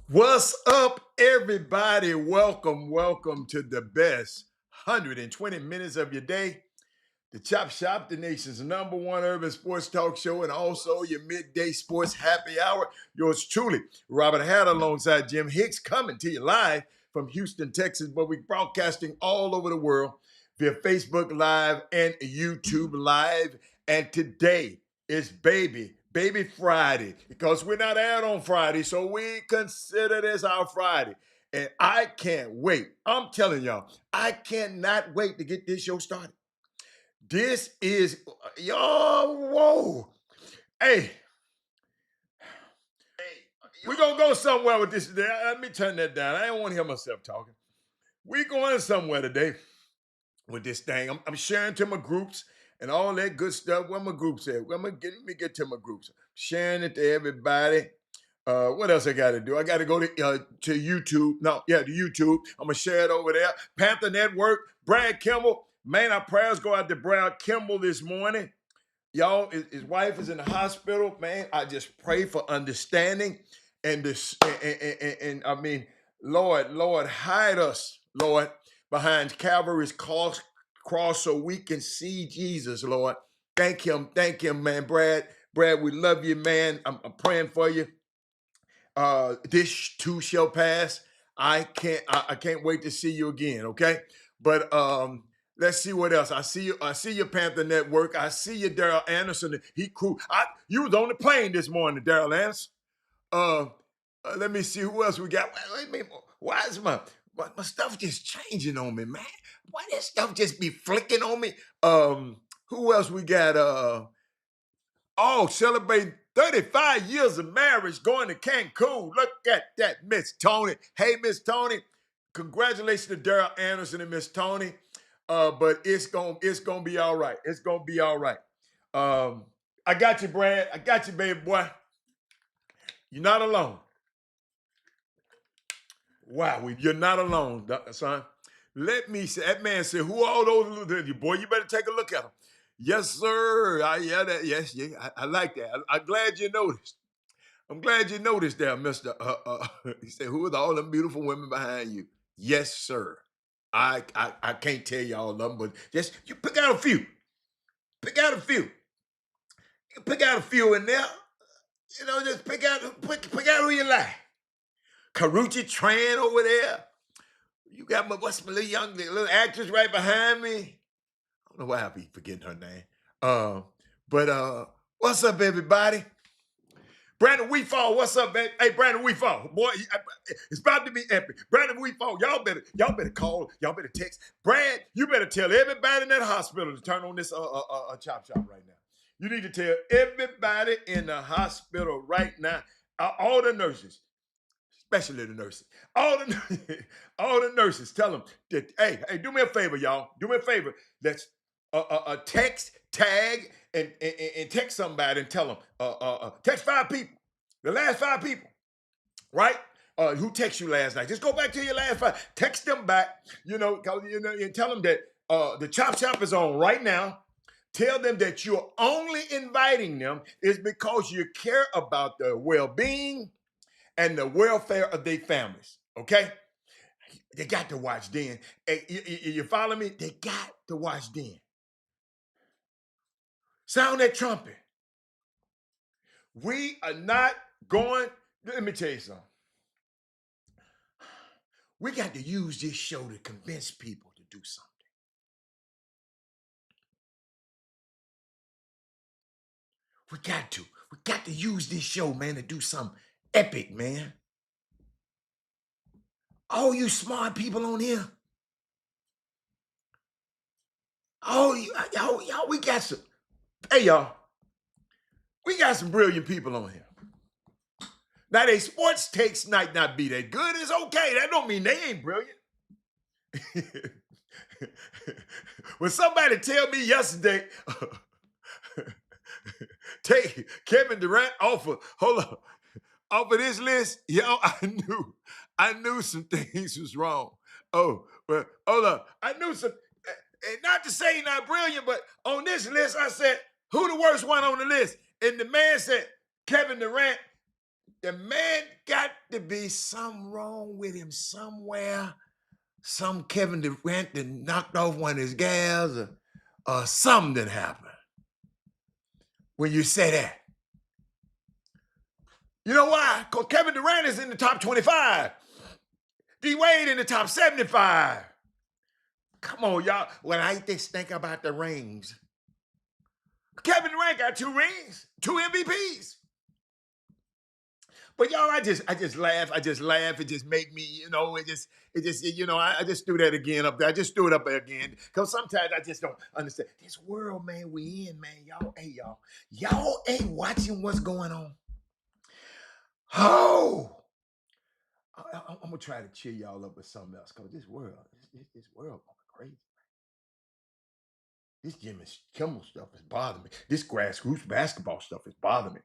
What's up, everybody? Welcome to the best 120 minutes of your day. The Chop Shop, the nation's #1 urban sports talk show, and also your midday sports happy hour. Yours truly, Robert Hatter, alongside Jim Hicks, coming to you live from Houston, Texas, but we're broadcasting all over the world via Facebook Live and YouTube Live. And today is Baby Friday, because we're not out on Friday, so we consider this our Friday. And I can't wait. I'm telling y'all, I cannot wait to get this show started. This is y'all. Whoa, hey, we're gonna go somewhere with this today. Let me turn that down. I don't want to hear myself talking. We're going somewhere today with this thing. I'm sharing to my groups and all that good stuff. Where my groups at? Let me get to my groups. Sharing it to everybody. What else I got to do? I got to go to YouTube. No, yeah, to YouTube. I'm gonna share it over there. Panther Network. Brad Kimball. Man, our prayers go out to Brad Kimball this morning. Y'all, his wife is in the hospital. Man, I just pray for understanding and this. And I mean, Lord, hide us, Lord, behind Calvary's cross, so we can see Jesus, Lord. Thank him, man. Brad, we love you, man. I'm praying for you. This too shall pass. I can't wait to see you again. Okay, but let's see what else. I see you, Panther Network. I see you, Daryl Anderson. You was on the plane this morning, Daryl Anderson. Uh, Let me see who else we got. Why is my stuff just changing on me, man? Why this stuff just be flicking on me? Who else we got? Celebrating 35 years of marriage, going to Cancun. Look at that, Miss Tony. Hey, Miss Tony, congratulations to Daryl Anderson and Miss Tony. But it's gonna be all right. It's gonna be all right. I got you, Brad. I got you, baby boy. You're not alone. Wow, you're not alone, son. Let me say, that man said, "Who are all those little boy? You better take a look at them." Yes, sir. Yes, yeah. I like that. I'm glad you noticed. I'm glad you noticed there, Mister. He said, "Who are all them beautiful women behind you?" Yes, sir. I can't tell you all of them, but just you pick out a few. Pick out a few. You can pick out a few in there. You know, just pick out who you like. Karuchi Tran over there. You got what's my little actress right behind me. I don't know why I be forgetting her name. But what's up, everybody? Brandon Weefall, what's up, baby? Hey, Brandon Weefall, boy, it's about to be epic. Brandon Weefall, y'all better call, y'all better text. Brad, you better tell everybody in that hospital to turn on this Chop Shop right now. You need to tell everybody in the hospital right now, all the nurses, especially the nurses, all the nurses, tell them that, hey, do me a favor, y'all. Do me a favor. Let's text, tag, and text somebody and tell them, text 5 people, the last 5 people, right? Who texted you last night? Just go back to your last 5. Text them back, and tell them that the Chop Shop is on right now. Tell them that you're only inviting them is because you care about their well-being and the welfare of their families, okay? They got to watch then. Hey, you follow me? They got to watch then. Sound that trumpet. We are not going, let me tell you something. We got to use this show to convince people to do something. We got to. We got to use this show, man, to do something epic, man. All you smart people on here. Y'all, we got some. Hey, y'all. We got some brilliant people on here. Now, they sports takes might not be that good. It's okay. That don't mean they ain't brilliant. When somebody tell me yesterday, take Kevin Durant off of this list, I knew some things was wrong. Oh, but hold up. I knew some, and not to say he's not brilliant, but on this list, I said, who the worst one on the list? And the man said, Kevin Durant. The man got to be something wrong with him somewhere. Some Kevin Durant that knocked off one of his gals, or something that happened when you say that. You know why? Because Kevin Durant is in the top 25. D Wade in the top 75. Come on, y'all. When I just think about the rings, Kevin Durant got 2 rings, 2 MVPs. But y'all, I just laugh. I just laugh. It just make me, I just threw that again up there. I just threw it up there again. Because sometimes I just don't understand. This world, man, we in, man. Y'all ain't watching what's going on. Oh, I'm gonna try to cheer y'all up with something else. Because this world going crazy. This Jimmy Kimmel stuff is bothering me. This grassroots basketball stuff is bothering me.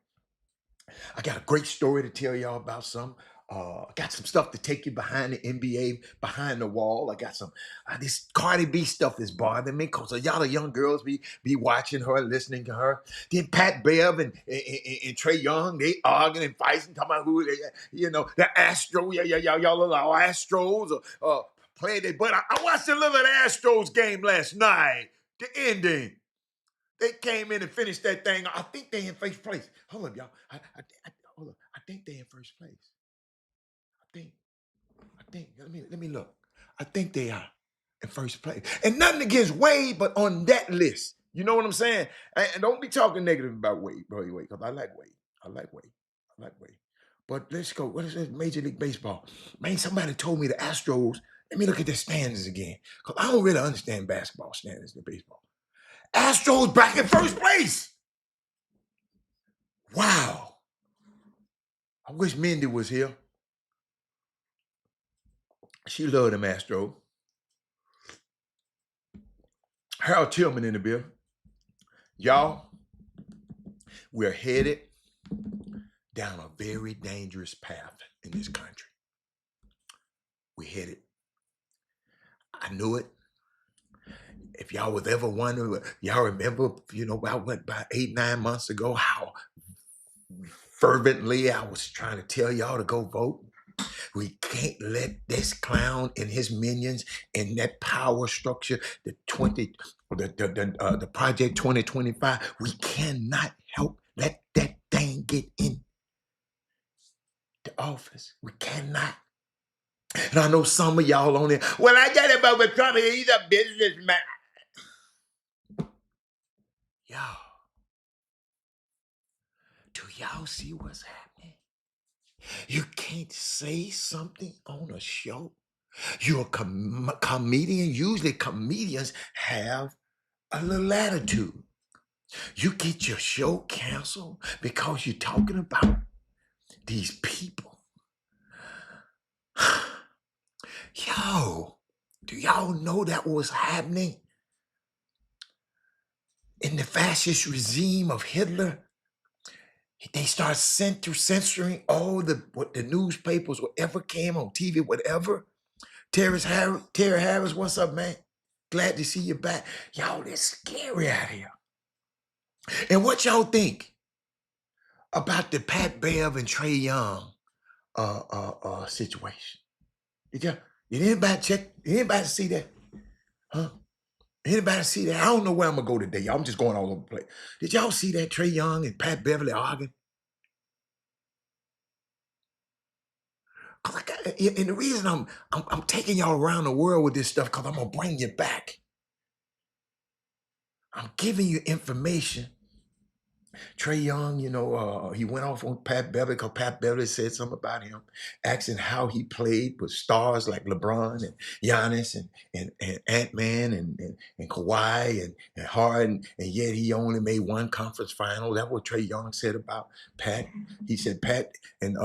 I got a great story to tell y'all about some. I got some stuff to take you behind the NBA, behind the wall. I got some, this Cardi B stuff is bothering me because y'all the young girls be watching her, listening to her. Then Pat Bev and Trey Young, they arguing and fighting, talking about who, the Astros, y'all allow Astros play they. But I watched a little of the Astros game last night, the ending. They came in and finished that thing. I think they in first place. Hold up, y'all. Hold up. I think they in first place. I think. Let me look. I think they are in first place. And nothing against Wade, but on that list. You know what I'm saying? And don't be talking negative about Wade, because I like Wade. I like Wade. But let's go. What is this? Major League Baseball. Man, somebody told me the Astros. Let me look at the standings again. Because I don't really understand basketball standings in baseball. Astros back in first place. Wow. I wish Mindy was here. She loved them Astros. Harold Tillman in the bill. Y'all, we're headed down a very dangerous path in this country. We're headed. I knew it. If y'all was ever wondering, y'all remember, about 8-9 months ago, how fervently I was trying to tell y'all to go vote. We can't let this clown and his minions and that power structure, the Project 2025, we cannot let that thing get in the office. We cannot. And I know some of y'all on there, well, I got it with Trump. He's a businessman. Y'all, do y'all see what's happening? You can't say something on a show. You're a comedian. Usually comedians have a little attitude. You get your show canceled because you're talking about these people. Yo, do y'all know that was happening in the fascist regime of Hitler? They start censoring all the newspapers, whatever came on TV, whatever. Terry Harris, what's up, man? Glad to see you back. Y'all, it's scary out here. And what y'all think about the Pat Bev and Trey Young situation? Did anybody see that? Huh? Anybody see that? I don't know where I'm gonna go today. I'm just going all over the place. Did y'all see that Trey Young and Pat Beverly arguing? And the reason I'm taking y'all around the world with this stuff, because I'm gonna bring you back. I'm giving you information. Trey Young, he went off on Pat Beverly because Pat Beverly said something about him, asking how he played with stars like LeBron and Giannis and Ant-Man and Kawhi and Harden, and yet he only made one conference final. That's what Trey Young said about Pat. He said Pat, and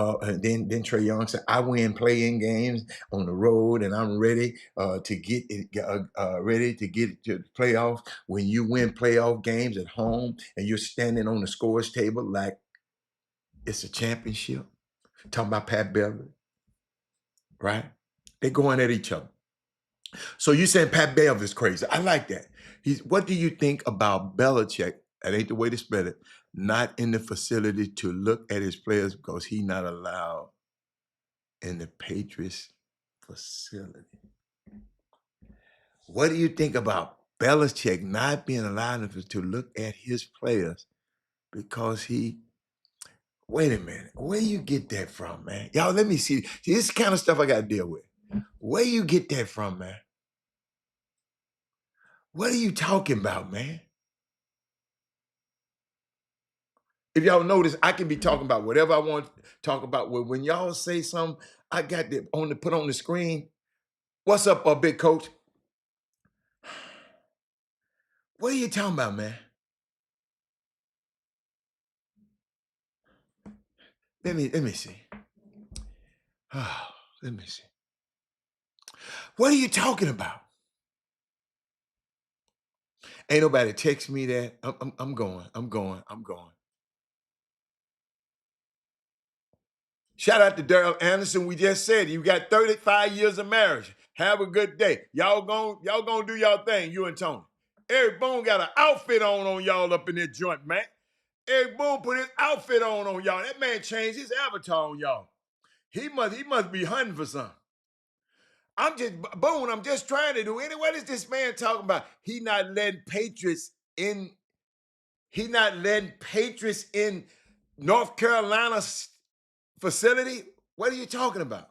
then Trey Young said, I win playing games on the road, and I'm ready to get it, ready to get it to the playoffs. When you win playoff games at home and you're standing on the scores table like it's a championship. Talking about Pat Beverly, right? They're going at each other. So you saying Pat Bev is crazy. I like that. What do you think about Belichick? That ain't the way to spell it. not in the facility to look at his players because he not allowed in the Patriots facility. What do you think about Belichick not being allowed to look at his players because he? Wait a minute. Where you get that from, man? Y'all, let me see. See, this is the kind of stuff I got to deal with. Where you get that from, man? What are you talking about, man? If y'all notice, I can be talking about whatever I want to talk about. When y'all say something, I got that on the put on the screen. What's up, big coach? What are you talking about, man? Let me see. Let me see. What are you talking about? Ain't nobody text me that. I'm going. I'm going. I'm going. Shout out to Daryl Anderson. We just said you got 35 years of marriage. Have a good day. Y'all gonna do y'all thing, you and Tony. Eric Boone got an outfit on y'all up in that joint, man. Eric Boone put his outfit on y'all. That man changed his avatar on y'all. He must be hunting for something. I'm just trying to do. What is this man talking about? He not letting Patriots in. He not letting Patriots in North Carolina's facility. What are you talking about?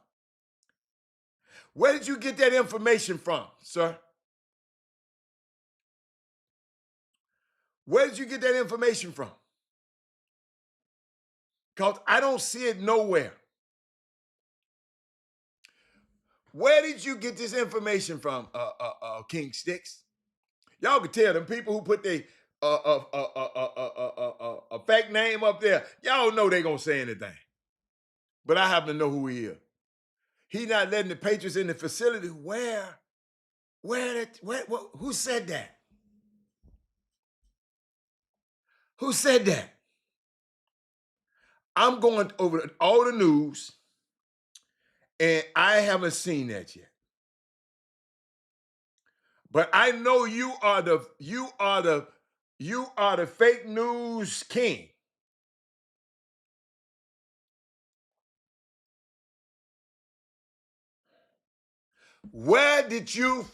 Where did you get that information from, sir? Where did you get that information from? Because I don't see it nowhere. Where did you get this information from, King Sticks? Y'all can tell them people who put their a fake name up there. Y'all know they gonna say anything. But I happen to know who he is. He not letting the Patriots in the facility. Where? Who said that? Who said that? I'm going over all the news, and I haven't seen that yet. But I know you are the fake news king. Where did you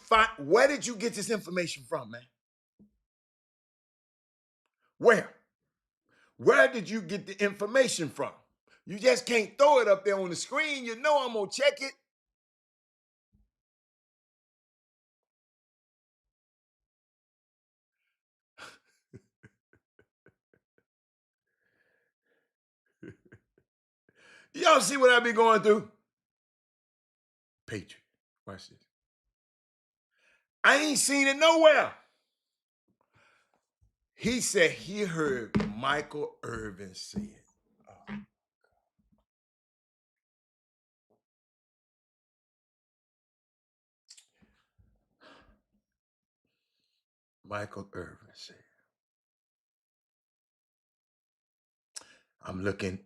get this information from, man? Where? Where did you get the information from? You just can't throw it up there on the screen. You know I'm gonna check it. Y'all see what I be going through? Patriot. Watch this. I ain't seen it nowhere. He said he heard Michael Irvin say it. Oh. Michael Irvin said it. I'm looking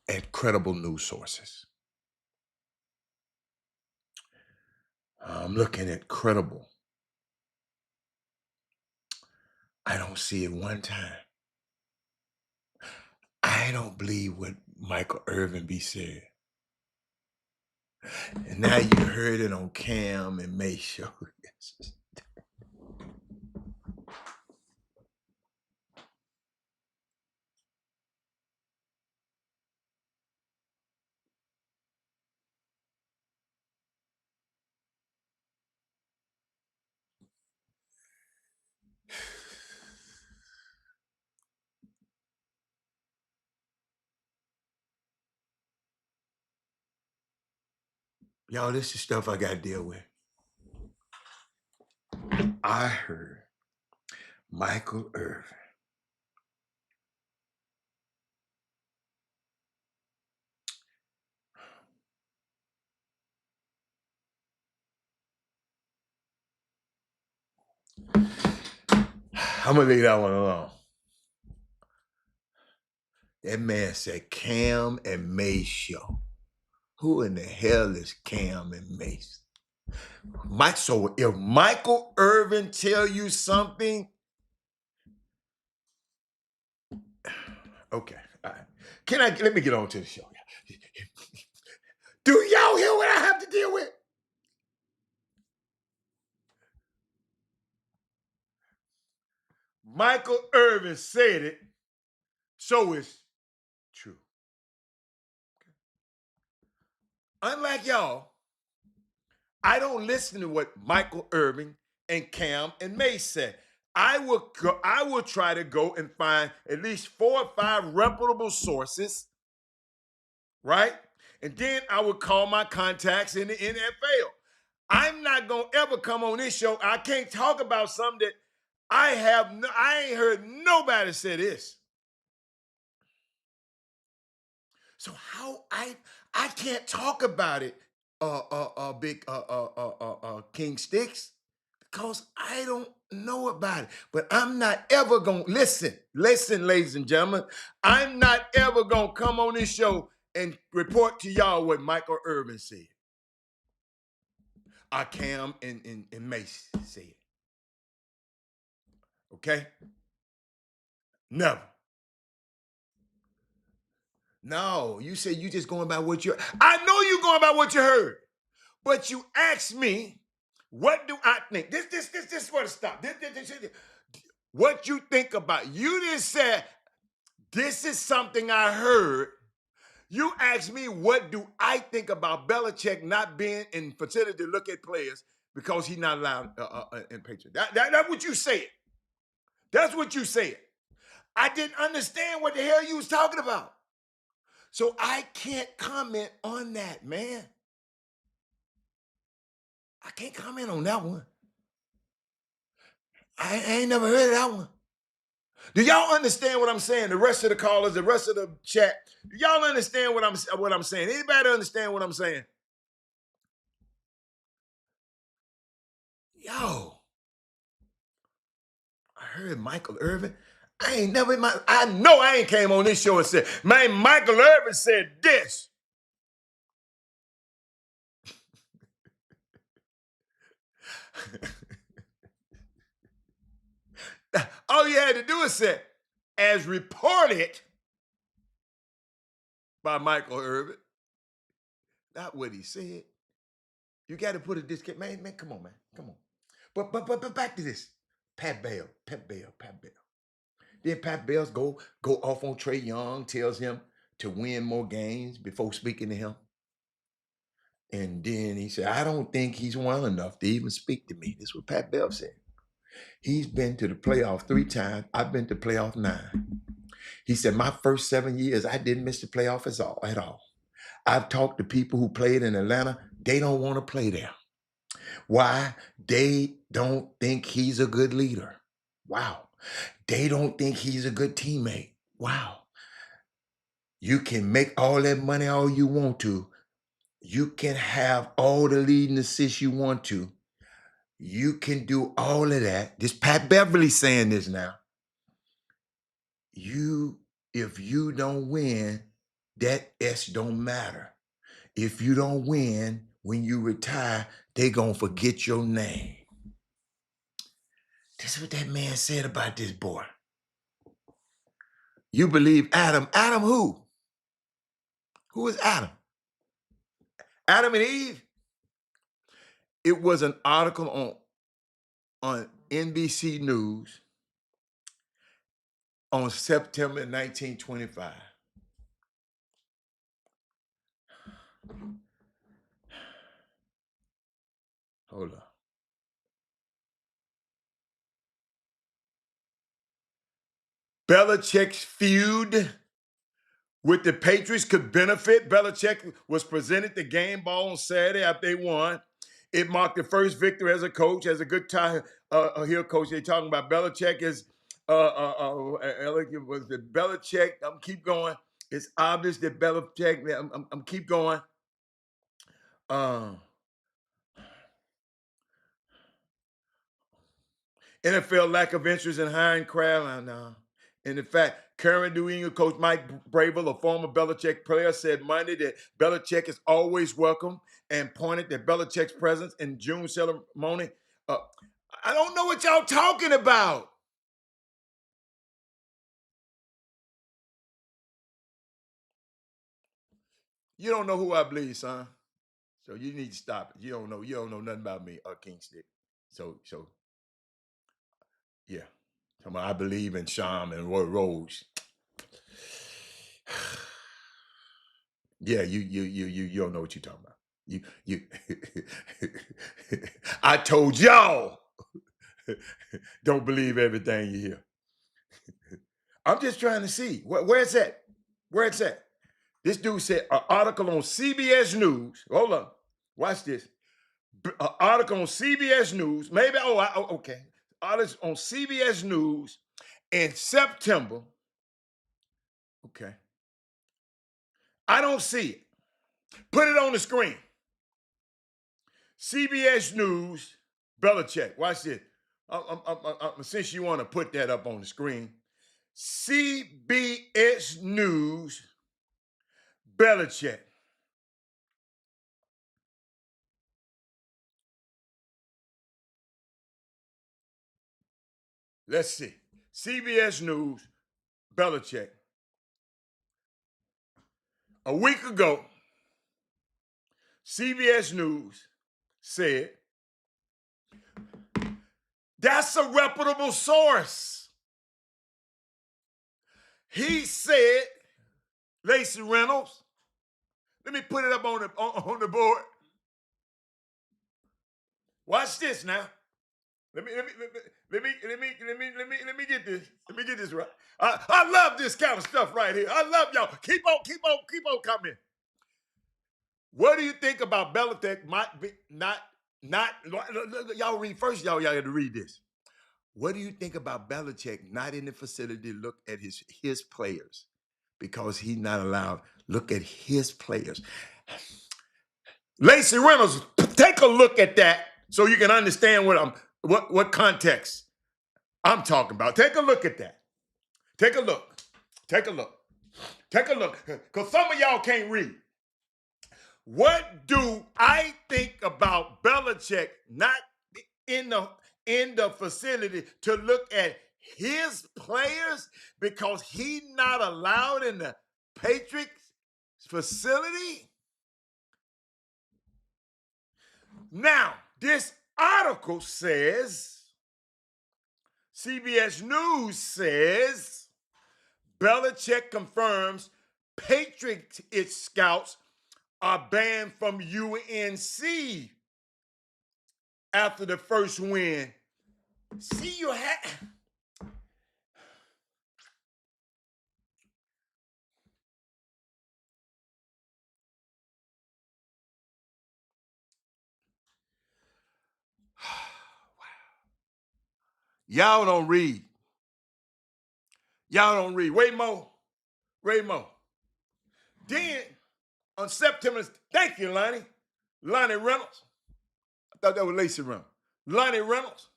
at credible news sources. I'm looking at credible. I don't see it one time. I don't believe what Michael Irvin be said. And now you heard it on Cam and May show. Y'all, this is stuff I got to deal with. I heard Michael Irvin. I'm going to leave that one alone. That man said Cam and May show. Who in the hell is Cam and Mace? So if Michael Irvin tell you something, Okay. All right. Let me get on to the show. Do y'all hear what I have to deal with? Michael Irvin said it, so it's true. Unlike y'all, I don't listen to what Michael Irvin and Cam and Mace said. I will try to go and find at least 4 or 5 reputable sources, right? And then I would call my contacts in the NFL. I'm not gonna ever come on this show. I can't talk about something that I ain't heard nobody say this. So how I can't talk about it, big King Sticks, because I don't know about it. But I'm not ever gonna listen, ladies and gentlemen. I'm not ever gonna come on this show and report to y'all what Michael Irvin said. Cam and Mace said. Okay? Never. No, you say you just going by what you. I know you going by what you heard, but you asked me, what do I think? This where to stop. What you think about? You just said this is something I heard. You asked me, what do I think about Belichick not being in facility to look at players because he's not allowed in Patriots? That's what you said. That's what you said. I didn't understand what the hell you was talking about. So I can't comment on that, man. I can't comment on that one. I ain't never heard of that one. Do y'all understand what I'm saying? The rest of the callers, the rest of the chat, do y'all understand what I'm saying? Anybody understand what I'm saying? Yo, I heard Michael Irvin. I know I ain't came on this show and said, man, Michael Irvin said this. All you had to do is say, as reported by Michael Irvin. Not what he said. You got to put a discount. Man, come on, man. Come on. But back to this. Pat Bell. Then Pat Bell's go off on Trey Young, tells him to win more games before speaking to him. And then he said, I don't think he's well enough to even speak to me. This is what Pat Bell said. He's been to the playoff 3 times. I've been to playoff 9. He said, my first 7 years, I didn't miss the playoff at all. I've talked to people who played in Atlanta. They don't want to play there. Why? They don't think he's a good leader. Wow. They don't think he's a good teammate. Wow. You can make all that money all you want to. You can have all the leading assists you want to. You can do all of that. This Pat Beverly saying this now. If you don't win, that S don't matter. If you don't win, when you retire, they gonna forget your name. This is what that man said about this boy. You believe Adam. Adam who? Who is Adam? Adam and Eve? It was an article on NBC News on September 1925. Hold on. Belichick's feud with the Patriots could benefit. Belichick was presented the game ball on Saturday after they won. It marked the first victory as a coach, as a good time heel coach. They're talking about Belichick is was the Belichick. I'm keep going. It's obvious that Belichick. I'm keep going. NFL lack of interest in hiring Kraft. And in fact, current New England coach Mike Bravel, a former Belichick player, said Monday that Belichick is always welcome and pointed to Belichick's presence in June ceremony. I don't know what y'all talking about. You don't know who I believe, son. So you need to stop it. You don't know. You don't know nothing about me, King Stick. So yeah. Come on, I believe in Sham and Roy Rose. Yeah, you don't know what you're talking about. You I told y'all don't believe everything you hear. I'm just trying to see where it's at. Where it's at. This dude said an article on CBS News. Hold on. Watch this. An article on CBS News. Maybe, okay. Article on CBS News in September. Okay. I don't see it. Put it on the screen. CBS News, Belichick. Watch this. Since you want to put that up on the screen, CBS News, Belichick. Let's see. CBS News, Belichick. A week ago, CBS News said, that's a reputable source. He said, Lacey Reynolds, let me put it up on the board. Watch this now. Let me get this. Let me get this right. I love this kind of stuff right here. I love y'all. Keep on coming. What do you think about Belichick? Might be not. Y'all read first. Y'all got to read this. What do you think about Belichick not in the facility to look at his players because he's not allowed? Look at his players. Lacey Reynolds, take a look at that so you can understand what context I'm talking about. Take a look at that. Take a look. Take a look. Take a look. Because some of y'all can't read. What do I think about Belichick not in the facility to look at his players because he's not allowed in the Patriots facility? Now, this article says, CBS News says, Belichick confirms Patriots scouts are banned from UNC after the first win. See, you had... Y'all don't read. Y'all don't read. Ray Mo. Then, on September, thank you, Lonnie Reynolds. I thought that was Lacey Reynolds. Lonnie Reynolds.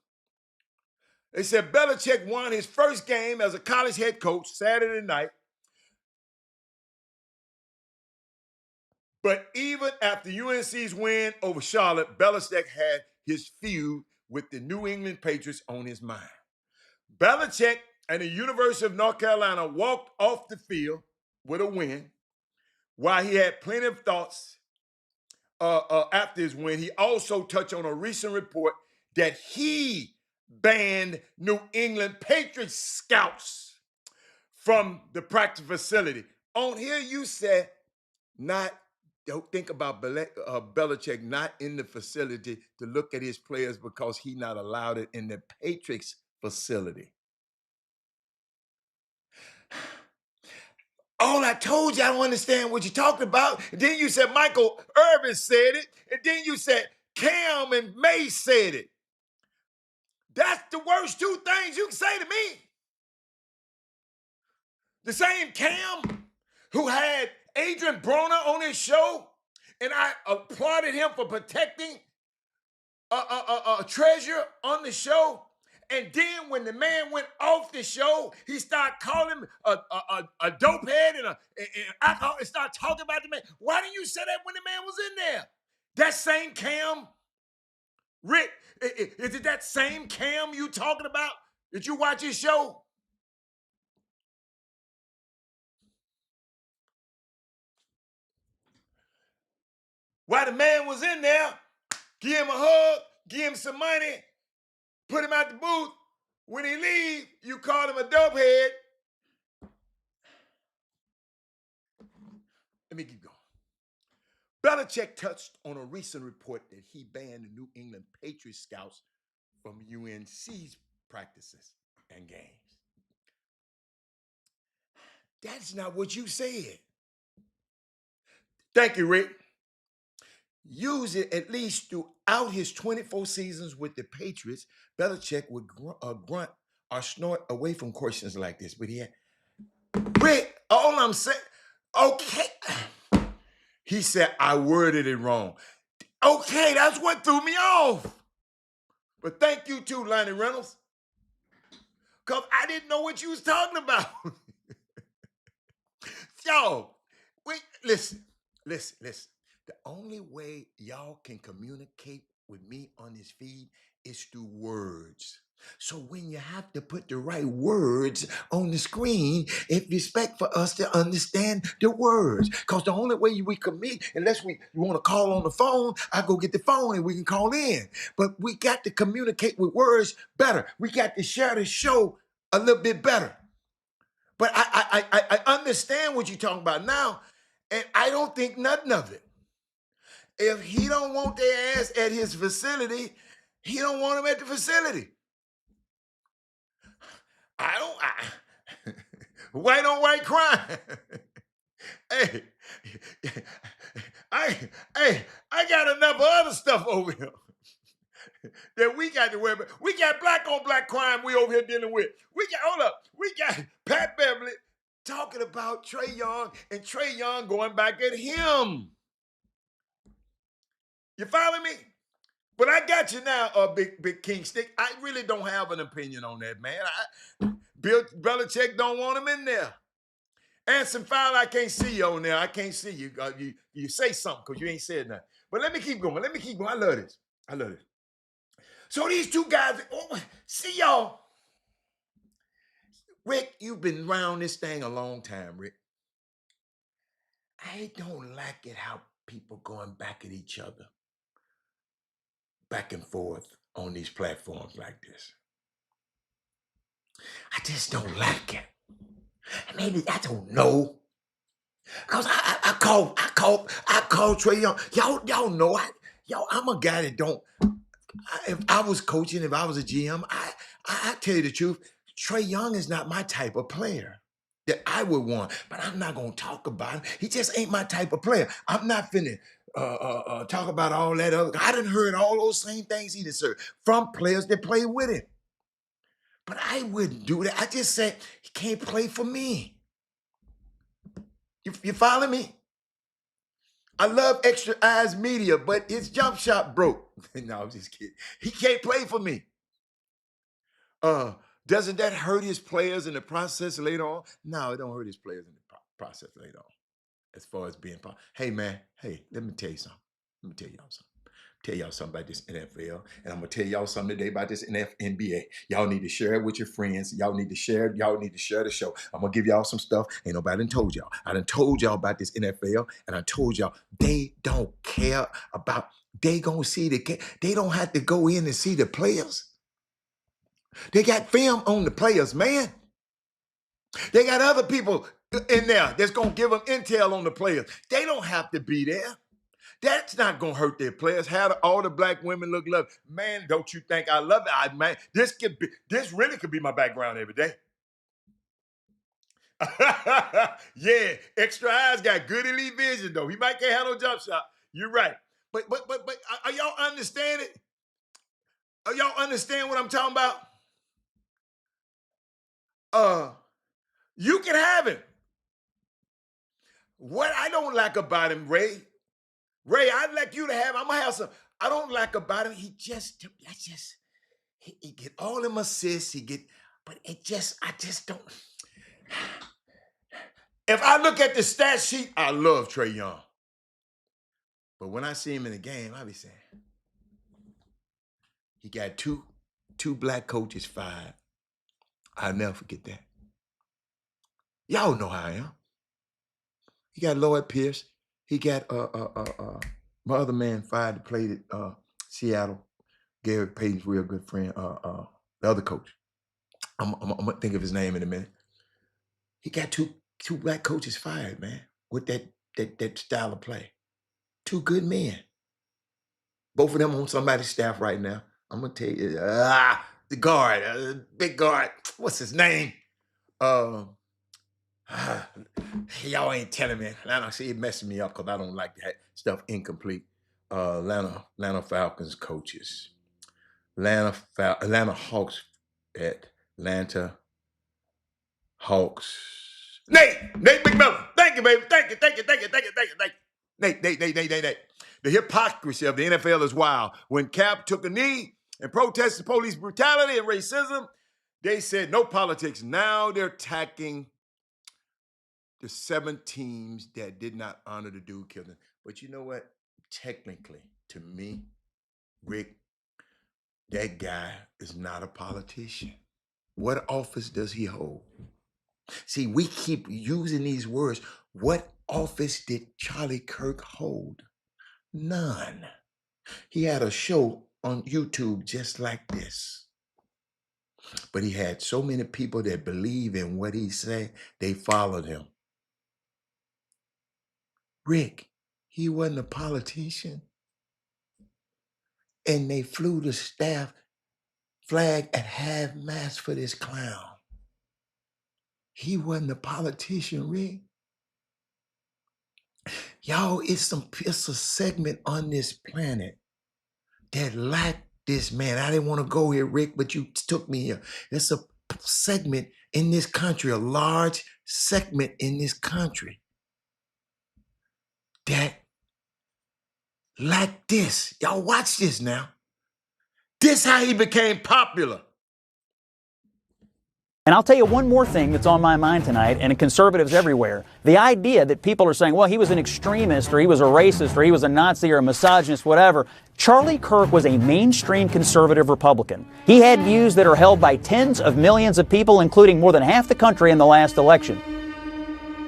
They said Belichick won his first game as a college head coach Saturday night. But even after UNC's win over Charlotte, Belichick had his feud with the New England Patriots on his mind. Belichick and the University of North Carolina walked off the field with a win. While he had plenty of thoughts after his win, he also touched on a recent report that he banned New England Patriots scouts from the practice facility. On here, you said don't think about Belichick not in the facility to look at his players because he not allowed it in the Patriots facility. All I told you, I don't understand what you're talking about. And then you said Michael Irvin said it. And then you said Cam and May said it. That's the worst two things you can say to me. The same Cam who had Adrian Broner on his show, and I applauded him for protecting a treasure on the show. And then when the man went off the show, he started calling him a dope head and alcohol and started talking about the man. Why didn't you say that when the man was in there? That same Cam, Rick, is it that same Cam you talking about? Did you watch his show? While the man was in there, give him a hug, give him some money, put him out the booth. When he leave, you call him a dope head. Let me keep going. Belichick touched on a recent report that he banned the New England Patriots scouts from UNC's practices and games. That's not what you said. Thank you, Rick. Use it at least throughout his 24 seasons with the Patriots. Belichick would grunt or snort away from questions like this. But he had, Rick, all I'm saying, okay. He said, I worded it wrong. Okay, that's what threw me off. But thank you too, Lonnie Reynolds. Because I didn't know what you was talking about. Y'all, listen. The only way y'all can communicate with me on this feed is through words. So when you have to put the right words on the screen, it's respect for us to understand the words. Because the only way we can meet, unless you want to call on the phone, I go get the phone and we can call in. But we got to communicate with words better. We got to share the show a little bit better. But I understand what you're talking about now, and I don't think nothing of it. If he don't want their ass at his facility, he don't want them at the facility. White on white crime. Hey, I got enough other stuff over here that we got to worry about. We got black on black crime we over here dealing with. We got Pat Beverly talking about Trae Young and Trae Young going back at him. You follow me? But I got you now, Big King Stick. I really don't have an opinion on that, man. Bill Belichick don't want him in there. Anson Fowler, I can't see you on there. I can't see you. You say something because you ain't said nothing. But let me keep going. I love this. So these two guys, see y'all. Rick, you've been around this thing a long time, Rick. I don't like it how people going back at each other, back and forth on these platforms like this. I just don't like it. Maybe I don't know. Cause I call Trae Young. Y'all know I'm a guy that don't. If I was coaching, if I was a GM, I tell you the truth. Trae Young is not my type of player that I would want. But I'm not gonna talk about him. He just ain't my type of player. I'm not finna talk about all that other. I done heard all those same things he done said from players that play with him. But I wouldn't do that. I just said he can't play for me. You follow me? I love Extra Eyes Media, but his jump shot broke. No, I'm just kidding. He can't play for me. Doesn't that hurt his players in the process later on? No, it don't hurt his players in the process later on. As far as being, hey man, let me tell you something. Tell y'all something about this NFL, and I'm gonna tell y'all something today about this NBA. Y'all need to share it with your friends. Y'all need to share the show. I'm gonna give y'all some stuff. Ain't nobody done told y'all. I done told y'all about this NFL, and I told y'all they don't care about. They gonna see they don't have to go in and see the players. They got film on the players, man. They got other people in there that's gonna give them intel on the players. They don't have to be there. That's not gonna hurt their players. How all the black women look lovely. Man, don't you think I love it? Man, this really could be my background every day. Yeah, Extra Eyes got good elite vision though. He might can't have no jump shot. You're right. But are y'all understanding? Are y'all understand what I'm talking about? You can have him. What I don't like about him, Ray, I'd like you to have. I'm gonna have some. I don't like about him. He get all them assists. But I just don't. If I look at the stat sheet, I love Trae Young. But when I see him in the game, I be saying, he got two black coaches fired. I'll never forget that. Y'all know how I am. He got Lloyd Pierce. He got My other man fired that played at Seattle. Gary Payton's real good friend. The other coach. I'm gonna think of his name in a minute. He got two black coaches fired, man, with that style of play. Two good men. Both of them on somebody's staff right now. I'm gonna tell you, the guard, big guard. What's his name? Uh, y'all ain't telling me. Atlanta, see, it messing me up because I don't like that stuff incomplete. Atlanta Falcons coaches. Atlanta Hawks at Atlanta Hawks. Nate McMillan. Thank you, baby. Thank you. Nate. The hypocrisy of the NFL is wild. When Cap took a knee and protested police brutality and racism, they said no politics. Now they're attacking the 7 teams that did not honor the dude killing. But you know what? Technically, to me, Rick, that guy is not a politician. What office does he hold? See, we keep using these words. What office did Charlie Kirk hold? None. He had a show on YouTube just like this. But he had so many people that believe in what he said, they followed him. Rick, he wasn't a politician. And they flew the staff flag at half-mast for this clown. He wasn't a politician, Rick. Y'all, it's a segment on this planet that lack this man. I didn't want to go here, Rick, but you took me here. It's a segment in this country, a large segment in this country that lack this. Y'all watch this now. This how he became popular. And I'll tell you one more thing that's on my mind tonight, and conservatives everywhere. The idea that people are saying, well, he was an extremist, or he was a racist, or he was a Nazi, or a misogynist, whatever. Charlie Kirk was a mainstream conservative Republican. He had views that are held by tens of millions of people, including more than half the country in the last election.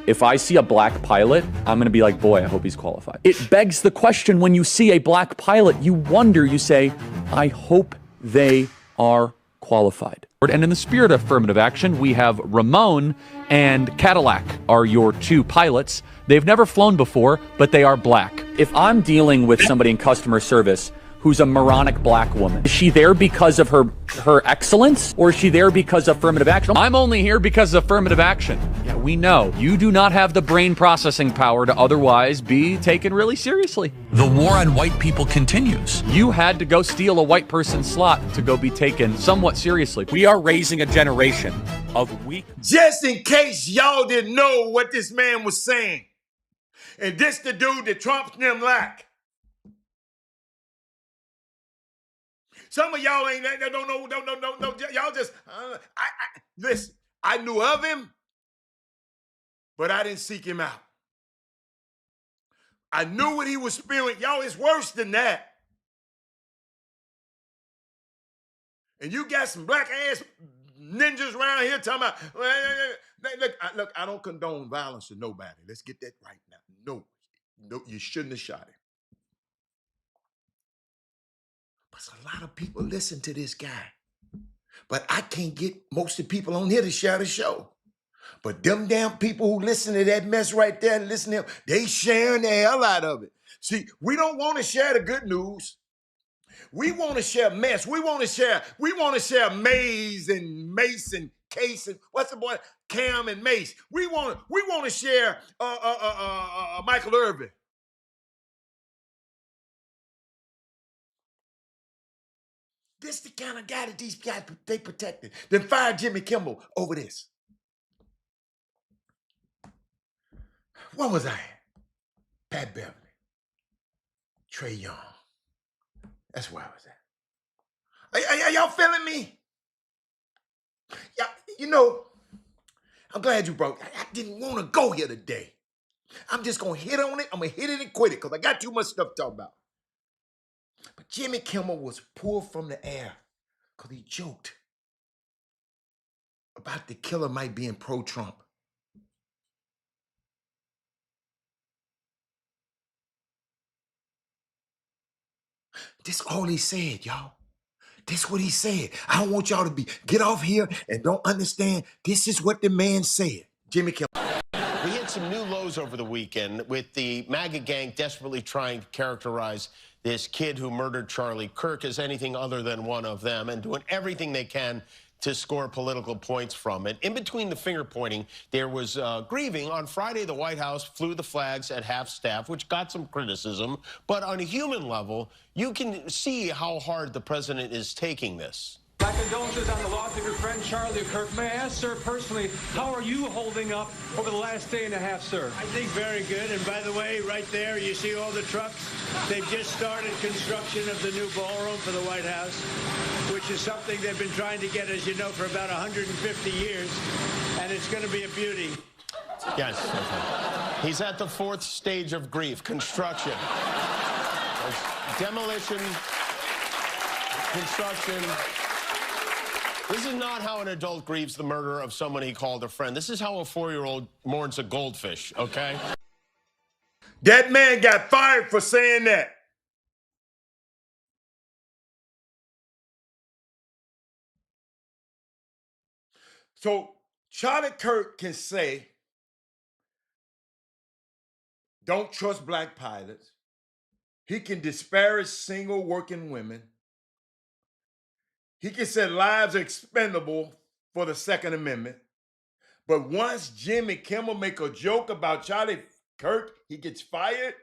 If I see a black pilot, I'm going to be like, boy, I hope he's qualified. It begs the question, when you see a black pilot, you wonder, you say, I hope they are qualified. And in the spirit of affirmative action, we have Ramon and Cadillac are your 2 pilots. They've never flown before, but they are black. If I'm dealing with somebody in customer service who's a moronic black woman, is she there because of her excellence, or is she there because of affirmative action? I'm only here because of affirmative action. Yeah, we know you do not have the brain processing power to otherwise be taken really seriously. The war on white people continues. You had to go steal a white person's slot to go be taken somewhat seriously. We are raising a generation of weak. Just in case y'all didn't know what this man was saying. And this the dude that Trump and them like. Some of y'all don't know. Y'all just, listen, I knew of him, but I didn't seek him out. I knew what he was spewing. Y'all, it's worse than that. And you got some black ass ninjas around here talking about, look, I don't condone violence to nobody. Let's get that right now. No, you shouldn't have shot him. But a lot of people listen to this guy. But I can't get most of the people on here to share the show. But them damn people who listen to that mess right there, listen to them, they sharing the hell out of it. See, we don't want to share the good news. We want to share mess. We want to share Maze and Mace and Case and what's the boy? Cam and Mace. We want to share Michael Irvin. This the kind of guy that these guys, they protected. Then fired Jimmy Kimmel over this. What was I? Pat Beverly. Trey Young. That's where I was at. Are y'all feeling me? Yeah, you know, I'm glad you brought it. I didn't want to go here today. I'm just going to hit on it. I'm going to hit it and quit it because I got too much stuff to talk about. But Jimmy Kimmel was pulled from the air because he joked about the killer might be in pro-Trump. This all he said, y'all. This what he said. I don't want y'all to get off here and don't understand. This is what the man said. Jimmy Kimmel. We hit some new lows over the weekend with the MAGA gang desperately trying to characterize this kid who murdered Charlie Kirk as anything other than one of them and doing everything they can to score political points from it. In between the finger pointing, there was grieving. On Friday, the White House flew the flags at half-staff, which got some criticism. But on a human level, you can see how hard the president is taking this. My condolences on the loss of your friend Charlie Kirk. May I ask, sir, personally, how are you holding up over the last day and a half, sir? I think very good. And by the way, right there, you see all the trucks? They've just started construction of the new ballroom for the White House, which is something they've been trying to get, as you know, for about 150 years. And it's going to be a beauty. Yes. He's at the fourth stage of grief, construction. There's demolition, construction. This is not how an adult grieves the murder of someone he called a friend. This is how a 4-year-old mourns a goldfish, okay? That man got fired for saying that. So Charlie Kirk can say, don't trust black pilots. He can disparage single working women. He can say lives are expendable for the Second Amendment. But once Jimmy Kimmel make a joke about Charlie Kirk, he gets fired.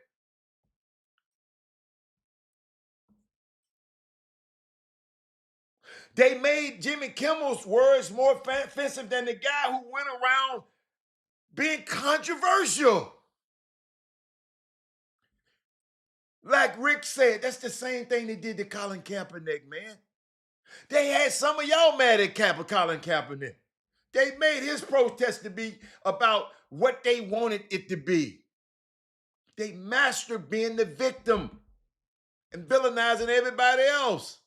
They made Jimmy Kimmel's words more offensive than the guy who went around being controversial. Like Rick said, that's the same thing they did to Colin Kaepernick, man. They had some of y'all mad at Colin Kaepernick. They made his protest to be about what they wanted it to be. They mastered being the victim and villainizing everybody else.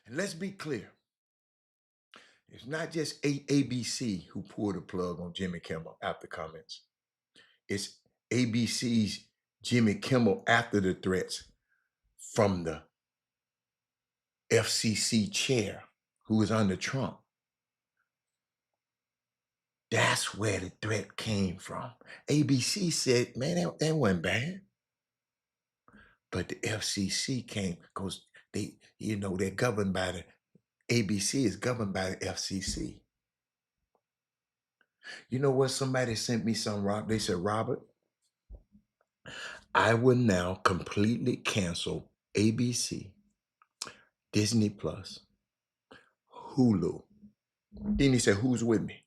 And let's be clear. It's not just ABC who pulled the plug on Jimmy Kimmel after comments. It's ABC's Jimmy Kimmel after the threats from the FCC chair who was under Trump. That's where the threat came from. ABC said, man, that wasn't bad. But the FCC came because they're governed by the ABC is governed by the FCC. You know what? Somebody sent me some, They said, Robert, I will now completely cancel ABC, Disney Plus, Hulu. Then he said, who's with me?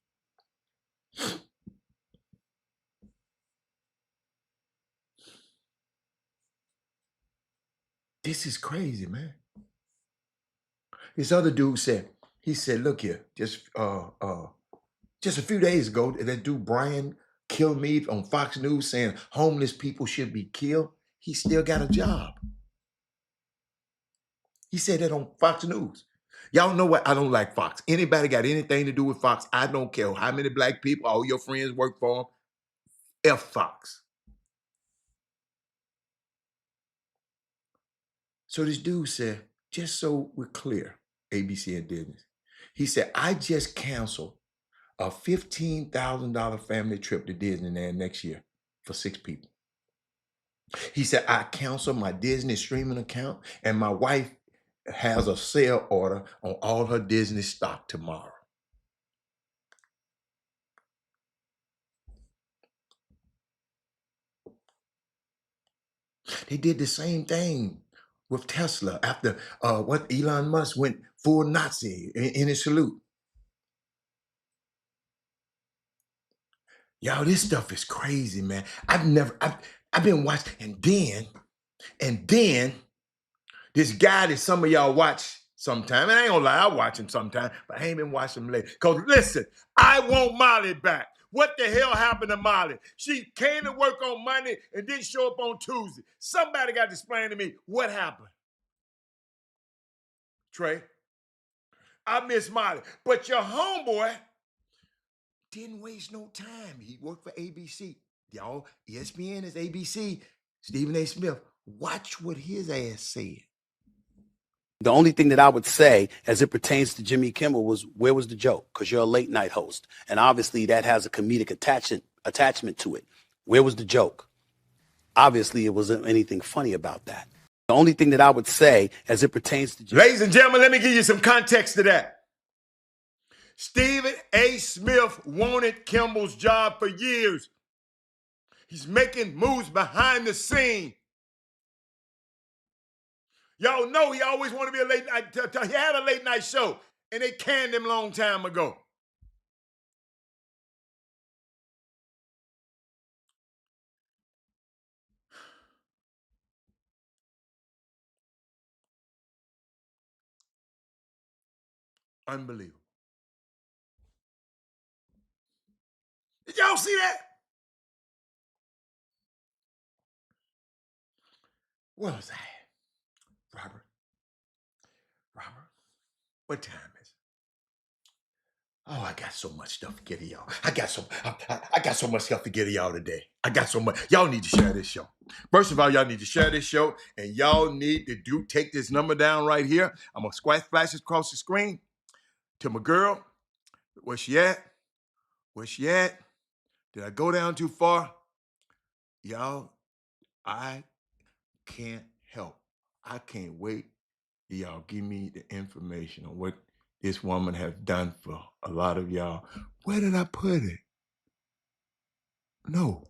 This is crazy, man. This other dude said, look here, just a few days ago, that dude Brian Kilmeade on Fox News saying homeless people should be killed. He still got a job. He said that on Fox News. Y'all know what? I don't like Fox. Anybody got anything to do with Fox? I don't care how many black people, all your friends work for them. F Fox. So this dude said, just so we're clear, ABC and Disney, he said, I just canceled a $15,000 family trip to Disneyland next year for 6 people. He said, I canceled my Disney streaming account and my wife has a sale order on all her Disney stock tomorrow. They did the same thing with Tesla after what Elon Musk went full Nazi in his salute. Y'all, this stuff is crazy, man. I've been watching, and then this guy that some of y'all watch sometime, and I ain't gonna lie, I watch him sometime, but I ain't been watching him lately. Because listen, I want Molly back. What the hell happened to Molly? She came to work on Monday and didn't show up on Tuesday. Somebody got to explain to me what happened. Trey, I miss Molly. But your homeboy didn't waste no time. He worked for ABC. Y'all, ESPN is ABC. Stephen A. Smith, watch what his ass said. The only thing that I would say as it pertains to Jimmy Kimmel was, where was the joke? Because you're a late night host. And obviously that has a comedic attachment to it. Where was the joke? Obviously it wasn't anything funny about that. The only thing that I would say as it pertains to Ladies and gentlemen, let me give you some context to that. Stephen A. Smith wanted Kimmel's job for years. He's making moves behind the scene. Y'all know he always wanted to be a late night. He had a late night show, and they canned him a long time ago. Unbelievable. Did y'all see that? What was that? Robert, what time is it? Oh, I got so much stuff to get to y'all. I got so much stuff to get to y'all today. I got so much. Y'all need to share this show. First of all, y'all need to share this show, and y'all need to take this number down right here. I'm gonna flash it across the screen to my girl. Where she at? Where she at? Did I go down too far? Y'all, I can't help. I can't wait till y'all give me the information on what this woman has done for a lot of y'all. Where did I put it? No.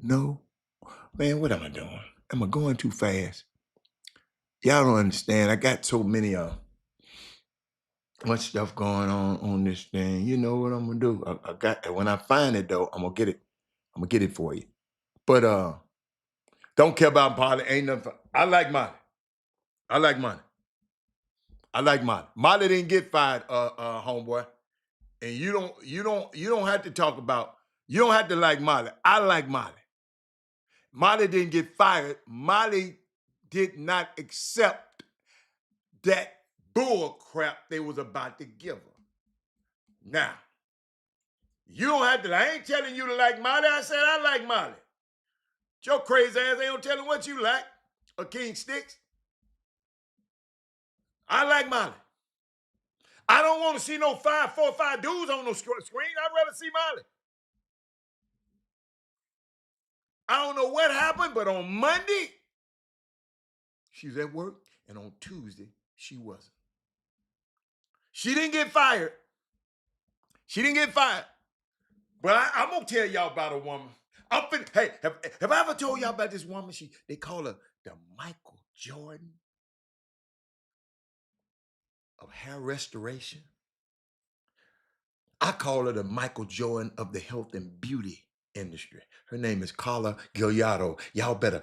Man, what am I doing? Am I going too fast? Y'all don't understand. I got so many much stuff going on this thing. You know what I'm gonna do? I got, when I find it though, I'm gonna get it. I'm gonna get it for you. But don't care about Molly. Ain't nothing. I like Molly. I like Molly. Molly didn't get fired, homeboy. And you don't have to talk about, you don't have to like Molly. I like Molly. Molly didn't get fired. Molly did not accept that bull crap they was about to give her. Now, you don't have to, I ain't telling you to like Molly. I said I like Molly. Your crazy ass ain't telling what you like, or King Sticks. I like Molly. I don't want to see no 4 or 5 dudes on no screen. I'd rather see Molly. I don't know what happened, but on Monday, she was at work, and on Tuesday, she wasn't. She didn't get fired. But I'm going to tell y'all about a woman. Hey, have I ever told y'all about this woman? They call her the Michael Jordan of hair restoration. I call her the Michael Jordan of the health and beauty industry. Her name is Carla Gigliardo. Y'all better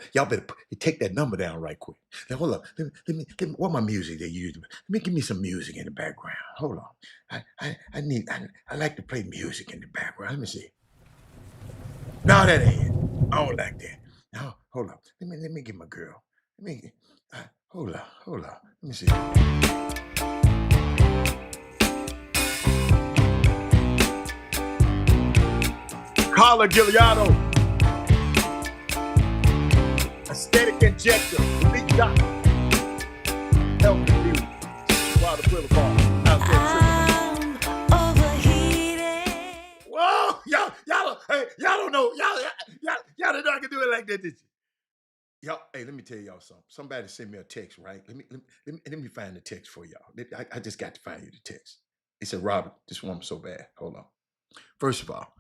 take that number down right quick. Now, hold up. Let me what my music they use. Give me some music in the background. Hold on. I like to play music in the background. Let me see. No, that ain't it. I don't like that. No, hold up. Let me get my girl. Hold up. Let me see. Carla Gigliardo. Aesthetic injector. Big doctor. Health and beauty. Wilder Boulevard. Out there. I'm overheated. Whoa, y'all don't know. Y'all didn't know I could do it like that, did you? Y'all, hey, let me tell y'all something. Somebody sent me a text, right? Let me find the text for y'all. I just got to find you the text. It said, Robert, this woman's so bad. Hold on. First of all,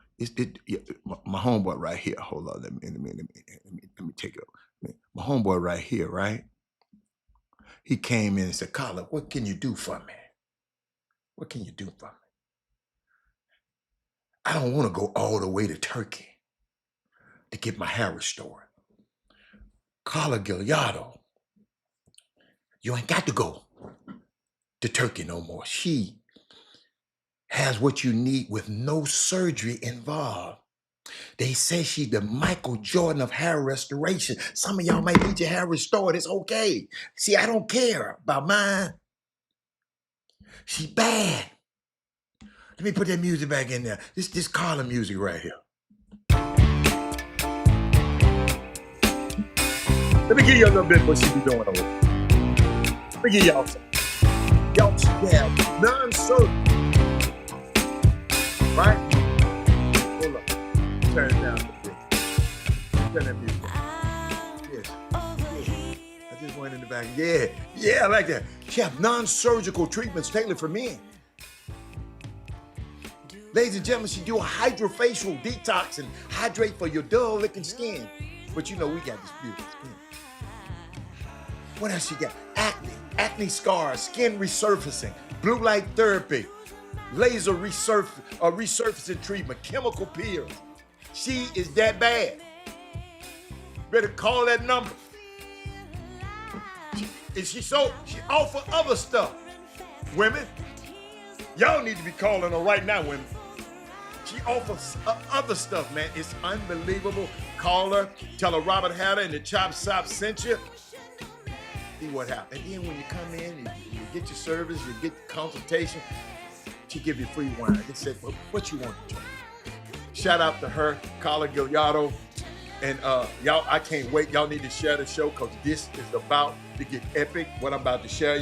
my homeboy right here. Hold on, let me take it up. My homeboy right here, right? He came in and said, Carla, what can you do for me? What can you do for me? I don't want to go all the way to Turkey to get my hair restored. Carla Gigliardo, you ain't got to go to Turkey no more. She has what you need with no surgery involved. They say she's the Michael Jordan of hair restoration. Some of y'all might need your hair restored. It's okay. See, I don't care about mine. She bad. Let me put that music back in there. This Carla music right here. Let me give you a little bit of what she be doing over there. Let me give y'all some. Y'all should have non-surgical, right? Hold up. Turn it down a bit. Turn that music down. Yes. I just went in the back. Yeah, I like that. She have non-surgical treatments tailored for men. Ladies and gentlemen, she do a hydrofacial detox and hydrate for your dull-looking skin. But you know we got this beautiful skin. What else she got? Acne scars, skin resurfacing, blue light therapy, laser resurfacing treatment, chemical peels. She is that bad. Better call that number. She offer other stuff. Women, y'all need to be calling her right now, women. She offers other stuff, man. It's unbelievable. Call her, tell her Robert Hatter and the Chop Shop sent you. See what happens. And then when you come in, you get your service, you get the consultation, she give you free wine. They said, well, what you want to drink? Shout out to her, Carla Gallardo. And y'all, I can't wait. Y'all need to share the show because this is about to get epic. What I'm about to share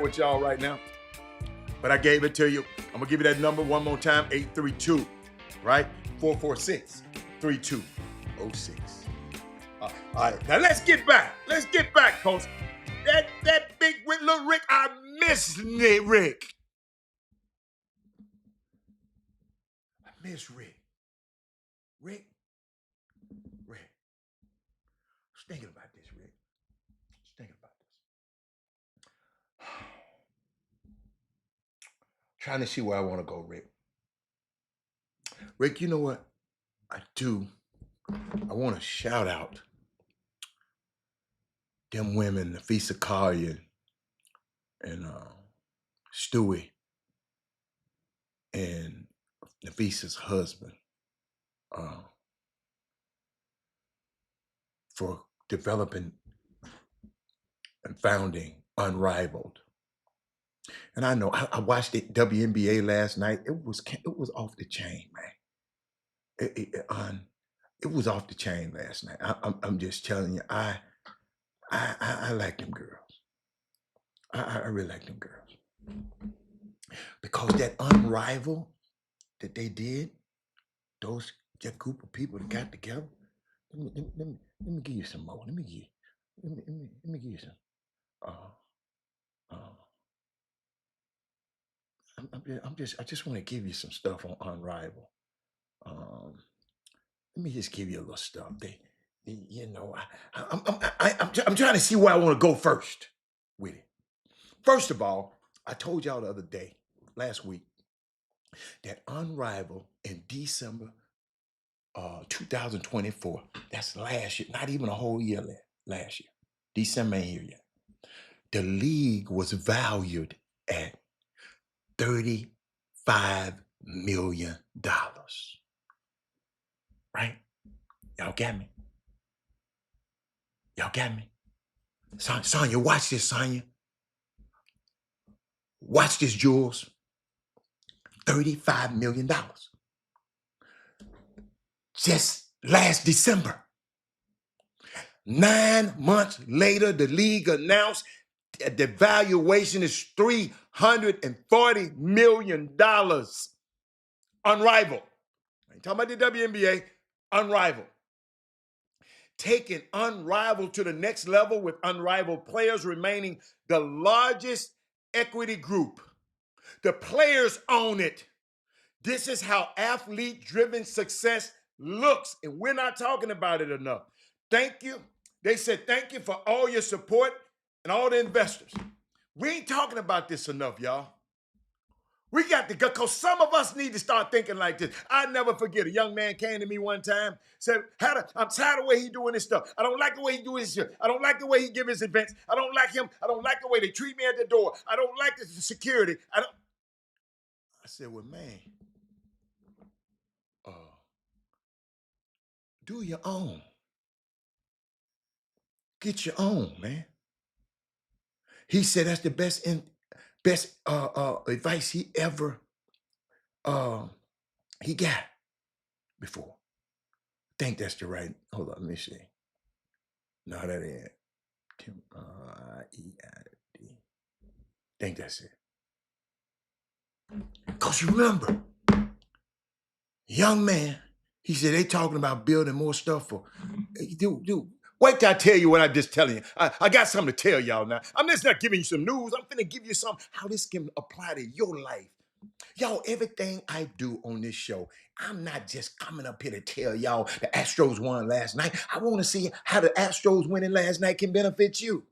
with y'all right now. But I gave it to you. I'm going to give you that number one more time, 832, right? 446-3206. All right, now let's get back. Coach. That big little Rick, I miss Rick. I miss Rick. Rick. I was thinking about this, Rick. Trying to see where I want to go, Rick. Rick, you know what? I want to shout out them women, Nafisa Collier and Stewie and Nafisa's husband for developing and founding Unrivaled. And I know I watched the WNBA last night. It was off the chain, man. It was off the chain last night. I'm just telling you, I like them girls. I really like them girls. Because that Unrivaled that they did, that group of people that got together, let me give you some more. Let me give you some. I just want to give you some stuff on Unrivaled. Let me just give you a little stuff. I'm trying to see where I want to go first with it. First of all, I told y'all the other day, last week, that Unrivaled in December 2024, that's last year, not even a whole year last year. December ain't here yet. The league was valued at $35 million. Right? Y'all got me? Sonya, watch this, Sonya. Watch this, Jules. $35 million. Just last December. 9 months later, the league announced the valuation is $340 million. Unrivaled. I ain't talking about the WNBA. Unrivaled. Taking Unrivaled to the next level with Unrivaled players remaining the largest equity group. The players own it. This is how athlete-driven success looks, and we're not talking about it enough. Thank you. They said thank you for all your support and all the investors. We ain't talking about this enough, y'all. We got to go, because some of us need to start thinking like this. I never forget, a young man came to me one time, said, I'm tired of the way he doing this stuff. I don't like the way he doing his shit. I don't like the way he give his events. I don't like him. I don't like the way they treat me at the door. I don't like the security. I said, well, man, do your own. Get your own, man. He said that's the best advice he ever he got before. I think that's the right. Hold on, let me see. No, that ain't. Tim, E-I-D. Think that's it. Because you remember, young man, he said they talking about building more stuff for. Dude, wait till I tell you what I'm just telling you. I got something to tell y'all now. I'm just not giving you some news. I'm finna give you some how this can apply to your life. Y'all, everything I do on this show, I'm not just coming up here to tell y'all the Astros won last night. I want to see how the Astros winning last night can benefit you.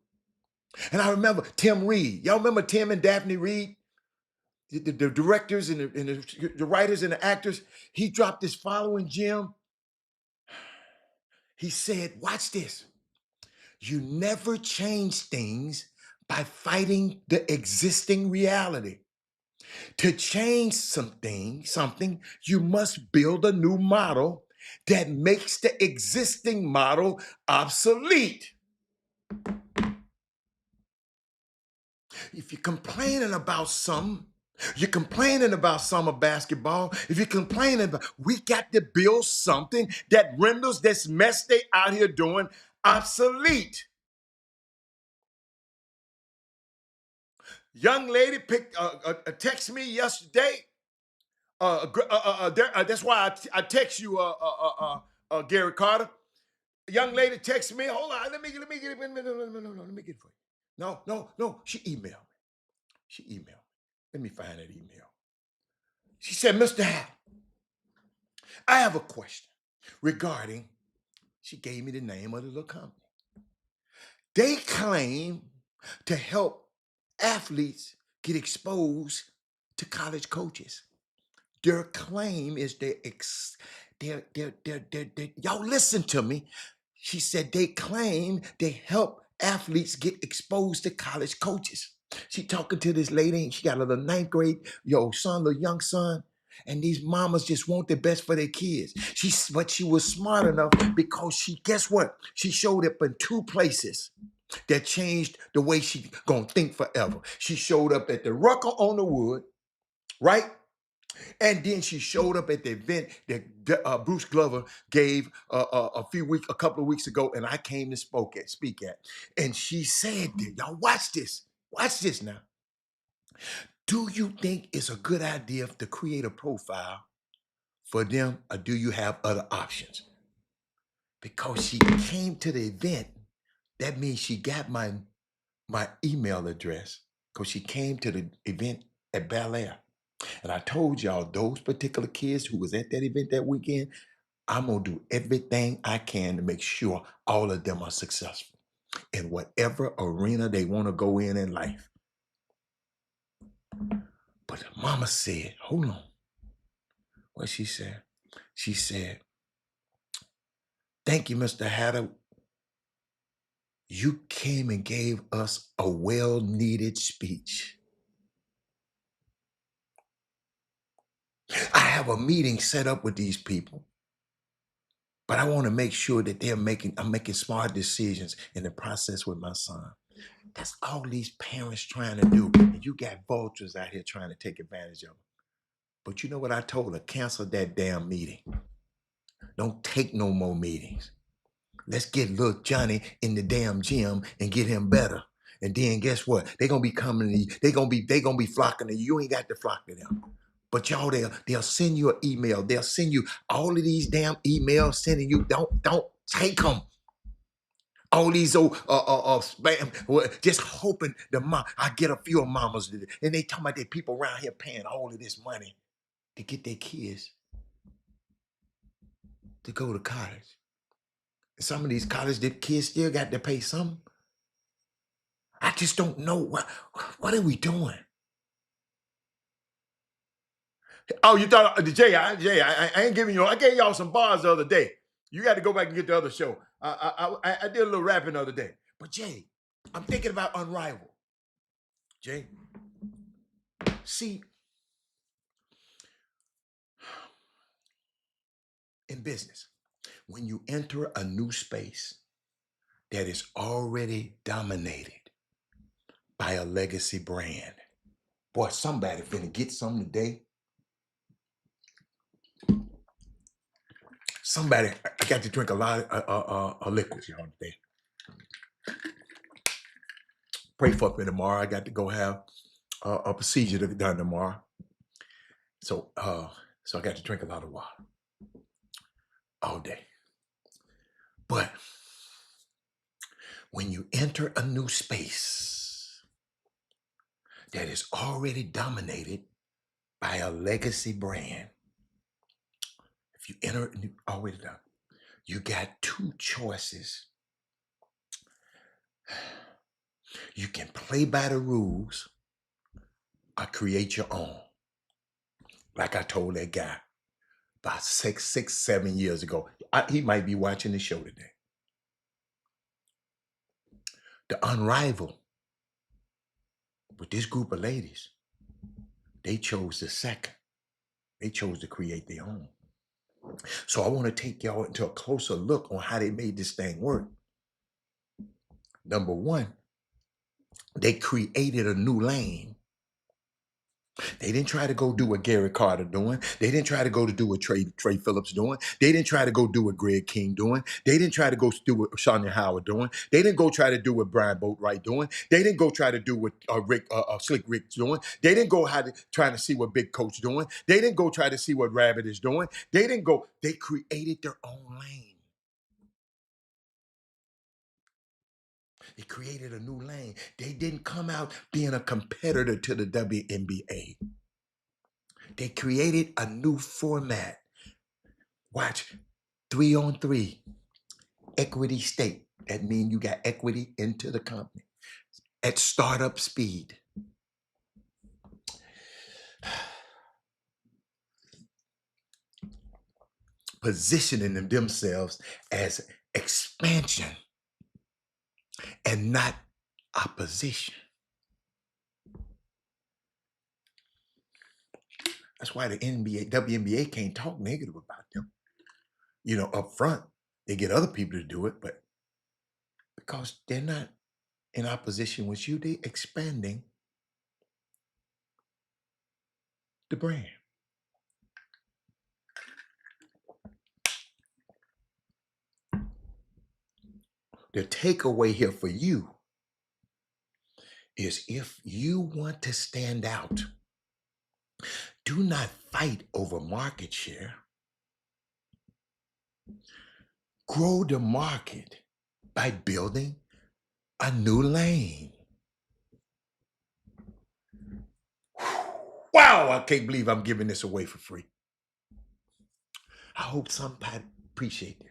And I remember Tim Reed. Y'all remember Tim and Daphne Reed? The directors and the writers and the actors. He dropped this following gem. He said, watch this. You never change things by fighting the existing reality. To change something, you must build a new model that makes the existing model obsolete. If you're complaining about something, you're complaining about summer basketball. If you're complaining about, we got to build something that renders this mess they out here doing obsolete. Young lady texted me yesterday. That's why I text you, Gary Carter. Young lady texted me. Hold on, let me get it. No, let me get it for you. No. She emailed me. Let me find that email. She said, Mr. Hatter, I have a question regarding, she gave me the name of the little company. They claim to help athletes get exposed to college coaches. Their claim is y'all listen to me. She said they claim they help athletes get exposed to college coaches. She talking to this lady, and she got a little ninth grade, little young son, and these mamas just want the best for their kids. But she was smart enough because guess what? She showed up in two places that changed the way she gonna think forever. She showed up at the Rucker on the Wood, right? And then she showed up at the event that Bruce Glover gave a couple of weeks ago, and I came to speak at. And she said, y'all watch this now. Do you think it's a good idea to create a profile for them, or do you have other options? Because she came to the event, that means she got my email address because she came to the event at Bel Air. And I told y'all, those particular kids who was at that event that weekend, I'm going to do everything I can to make sure all of them are successful in whatever arena they want to go in life. But mama said, hold on. What she said? She said, thank you, Mr. Hatter. You came and gave us a well-needed speech. I have a meeting set up with these people, but I want to make sure that I'm making smart decisions in the process with my son. That's all these parents trying to do. And you got vultures out here trying to take advantage of them. But you know what I told her? Cancel that damn meeting. Don't take no more meetings. Let's get little Johnny in the damn gym and get him better. And then guess what? They're gonna be coming to you. They're gonna be flocking to you. You ain't got to flock to them. But y'all, they'll send you an email. They'll send you all of these damn emails sending you. Don't take them. All these old spam, just hoping I get a few of mamas, and they talking about their people around here paying all of this money to get their kids to go to college. Some of these college kids still got to pay some. I just don't know what are we doing. Oh, you thought Jay? I ain't giving you. I gave y'all some bars the other day. You got to go back and get the other show. I did a little rapping the other day. But Jay, I'm thinking about Unrivaled. Jay, see, in business, when you enter a new space that is already dominated by a legacy brand, boy, somebody finna get something today. Somebody, I got to drink a lot of liquids, y'all, today. Pray for me tomorrow. I got to go have a procedure to be done tomorrow. So I got to drink a lot of water all day. But when you enter a new space that is already dominated by a legacy brand, if you enter already done, you got two choices. You can play by the rules or create your own. Like I told that guy about 7 years ago. He might be watching the show today. The Unrivaled, with this group of ladies, they chose the second. They chose to create their own. So I want to take y'all into a closer look on how they made this thing work. Number one, they created a new lane. They didn't try to go do what Gary Carter doing. They didn't try to go to do what Trey Phillips doing. They didn't try to go do what Greg King doing. They didn't try to go do what Sonia Howard doing. They didn't go try to do what Brian Boatwright doing. They didn't go try to do what Slick Rick's doing. They didn't go trying to see what Big Coach doing. They didn't go try to see what Rabbit is doing. They didn't go. They created their own lane. They created a new lane. They didn't come out being a competitor to the WNBA. They created a new format. Watch, 3-on-3, equity stake. That means you got equity into the company at startup speed. Positioning themselves as expansion and not opposition. That's why the WNBA can't talk negative about them. You know, up front, they get other people to do it, but because they're not in opposition with you, they're expanding the brand. The takeaway here for you is if you want to stand out, do not fight over market share. Grow the market by building a new lane. Wow, I can't believe I'm giving this away for free. I hope somebody appreciate this.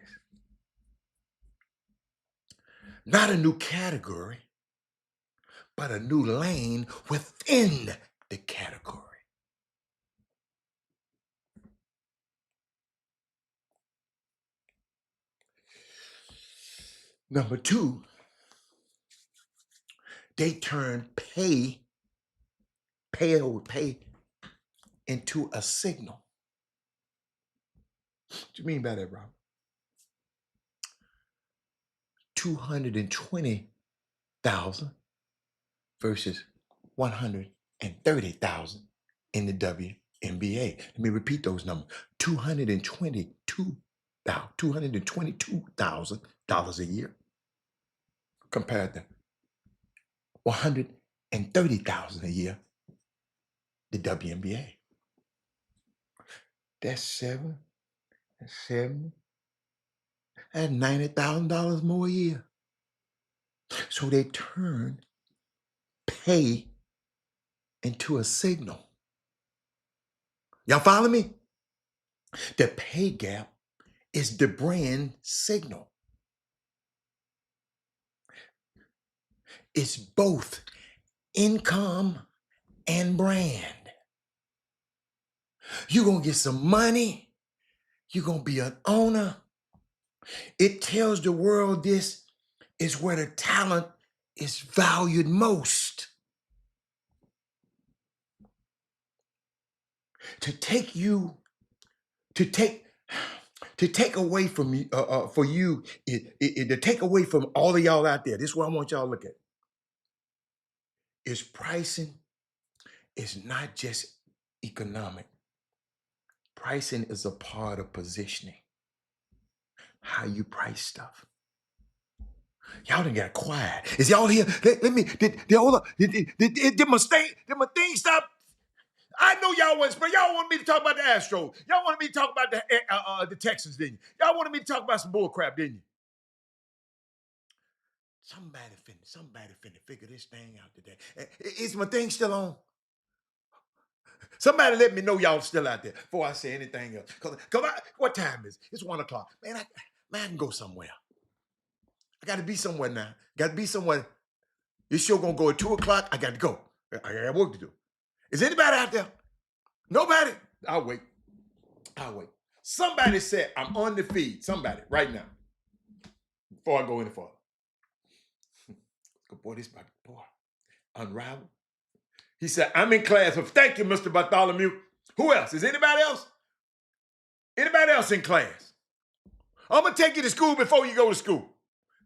Not a new category, but a new lane within the category. Number two, they turn pay into a signal. What do you mean by that, Rob? 220,000 versus 130,000 in the WNBA. Let me repeat those numbers. $222,000 a year compared to $130,000 a year, the WNBA. That's 70. That's $90,000 more a year. So they turn pay into a signal. Y'all follow me? The pay gap is the brand signal. It's both income and brand. You're going to get some money. You're going to be an owner. It tells the world this is where the talent is valued most. To take away from you, for you, to take away from all of y'all out there, this is what I want y'all to look at. Is pricing is not just economic. Pricing is a part of positioning. how you price stuff. Y'all done got quiet. Is y'all here? Let me, hold up. Did my thing stop? I know y'all wasn't, but y'all wanted me to talk about the Astros. Y'all wanted me to talk about the Texans, didn't you? Y'all wanted me to talk about some bull crap, didn't you? Somebody finna figure this thing out today. Is my thing still on? Somebody let me know y'all still out there before I say anything else. What time is it? It's 1 o'clock. Man, I can go somewhere. I got to be somewhere now. Got to be somewhere. This show gonna go at 2 o'clock. I got to go. I got work to do. Is anybody out there? Nobody? I'll wait. Somebody said I'm on the feed. Somebody right now. Before I go any further. Boy, this boy. Unrivaled. He said, I'm in class. Well, thank you, Mr. Bartholomew. Who else? Is anybody else? Anybody else in class? I'm going to take you to school before you go to school.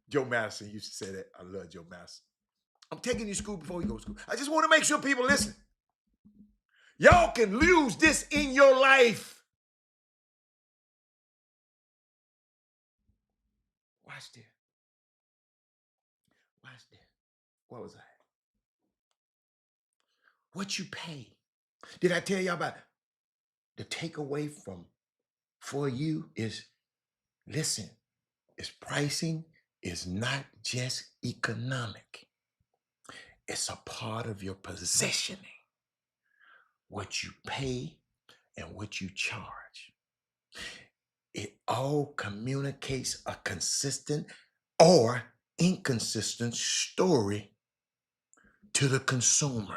Joe Madison used to say that. I love Joe Madison. I'm taking you to school before you go to school. I just want to make sure people listen. Y'all can lose this in your life. Watch this. What was I? What you pay. Did I tell y'all about the takeaway for you is, listen, it's pricing is not just economic. It's a part of your positioning. What you pay and what you charge. It all communicates a consistent or inconsistent story to the consumer.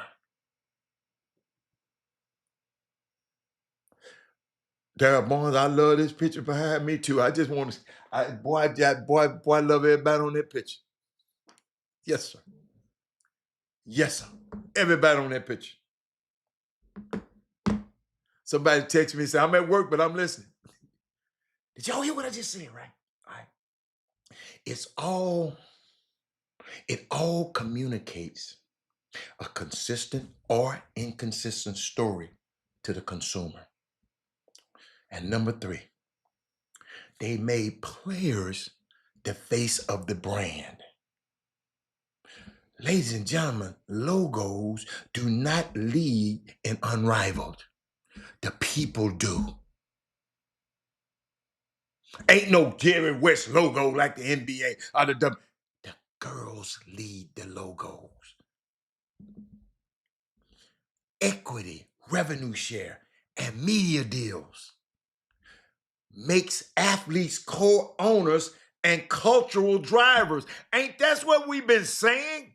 There are boys, I love this picture behind me too. I just want to, boy, I love everybody on that picture. Yes, sir. Yes, sir. Everybody on that picture. Somebody text me and say, I'm at work, but I'm listening. Did y'all hear what I just said, right? All right. It all communicates a consistent or inconsistent story to the consumer. And number 3, they made players the face of the brand. Ladies and gentlemen, logos do not lead in Unrivaled. The people do. Ain't no Jerry West logo like the NBA or the girls lead the logos. Equity, revenue share, and media deals makes athletes co-owners and cultural drivers. Ain't that what we've been saying?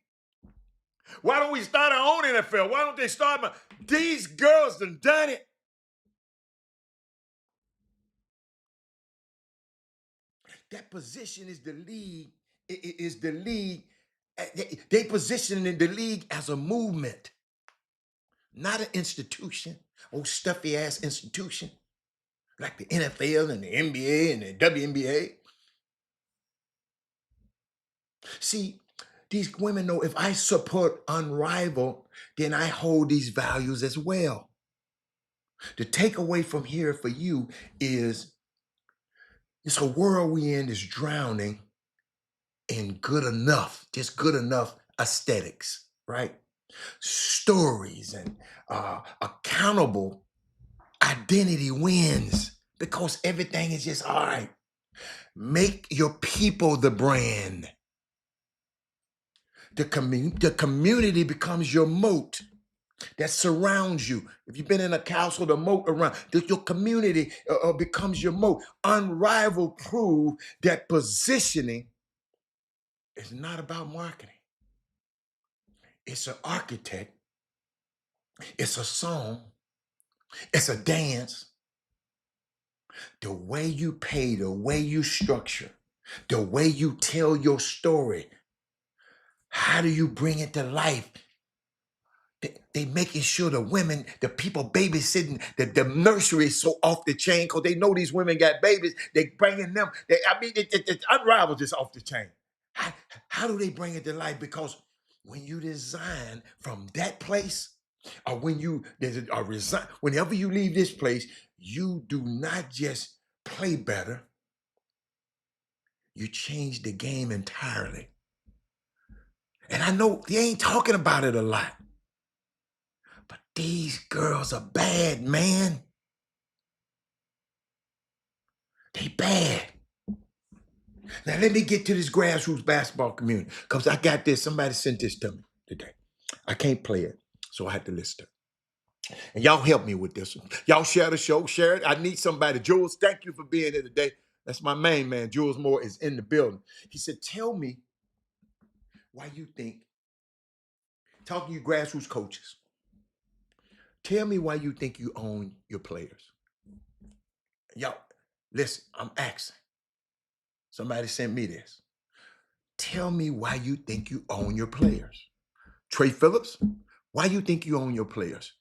Why don't we start our own NFL? Why don't they start these girls done it. That position is the league. They position in the league as a movement, not an institution, old stuffy ass institution like the NFL and the NBA and the WNBA. See, these women know if I support Unrivaled, then I hold these values as well. The takeaway from here for you is it's a world we in is drowning in good enough, just good enough aesthetics, right? Stories and accountable identity wins because everything is just all right. Make your people the brand. The community becomes your moat that surrounds you. If you've been in a castle, the moat around, your community becomes your moat. Unrivaled prove that positioning is not about marketing. It's an architect. It's a song. It's a dance. The way you pay, the way you structure, the way you tell your story, how do you bring it to life? They making sure the women, the people babysitting, the nursery is so off the chain because they know these women got babies. They bringing them. It's Unrivaled just off the chain. How do they bring it to life? Because when you design from that place, or when you resign, whenever you leave this place, you do not just play better. You changed the game entirely. And I know they ain't talking about it a lot. But these girls are bad, man. They bad. Now let me get to this grassroots basketball community, because I got this. Somebody sent this to me today. I can't play it, so I had to listen to it. And y'all help me with this one. Y'all share the show, share it. I need somebody. Jules, thank you for being here today. That's my main man. Jules Moore is in the building. He said, tell me why you think, talking to you grassroots coaches, tell me why you think you own your players. Y'all, listen, I'm asking. Somebody sent me this. Tell me why you think you own your players. Trey Phillips, why you think you own your players?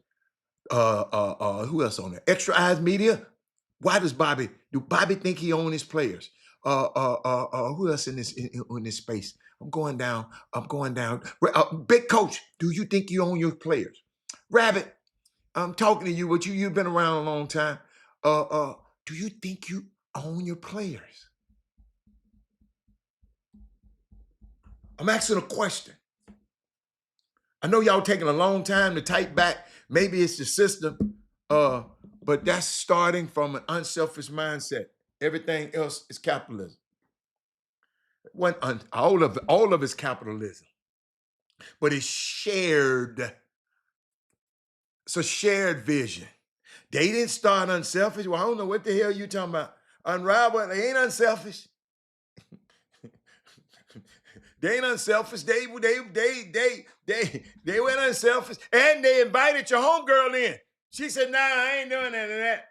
Who else on there? Extra Eyes Media. Why do Bobby think he owns his players? Who else in this space? I'm going down. Big Coach, do you think you own your players? Rabbit, I'm talking to you, but you've been around a long time. Do you think you own your players? I'm asking a question. I know y'all taking a long time to type back. Maybe it's the system, but that's starting from an unselfish mindset. Everything else is capitalism. All of it's capitalism, but it's shared. It's a shared vision. They didn't start unselfish. Well, I don't know what the hell you talking about. Unravel, they ain't unselfish. They ain't unselfish. They went unselfish, and they invited your homegirl in. She said, "Nah, I ain't doing none of that.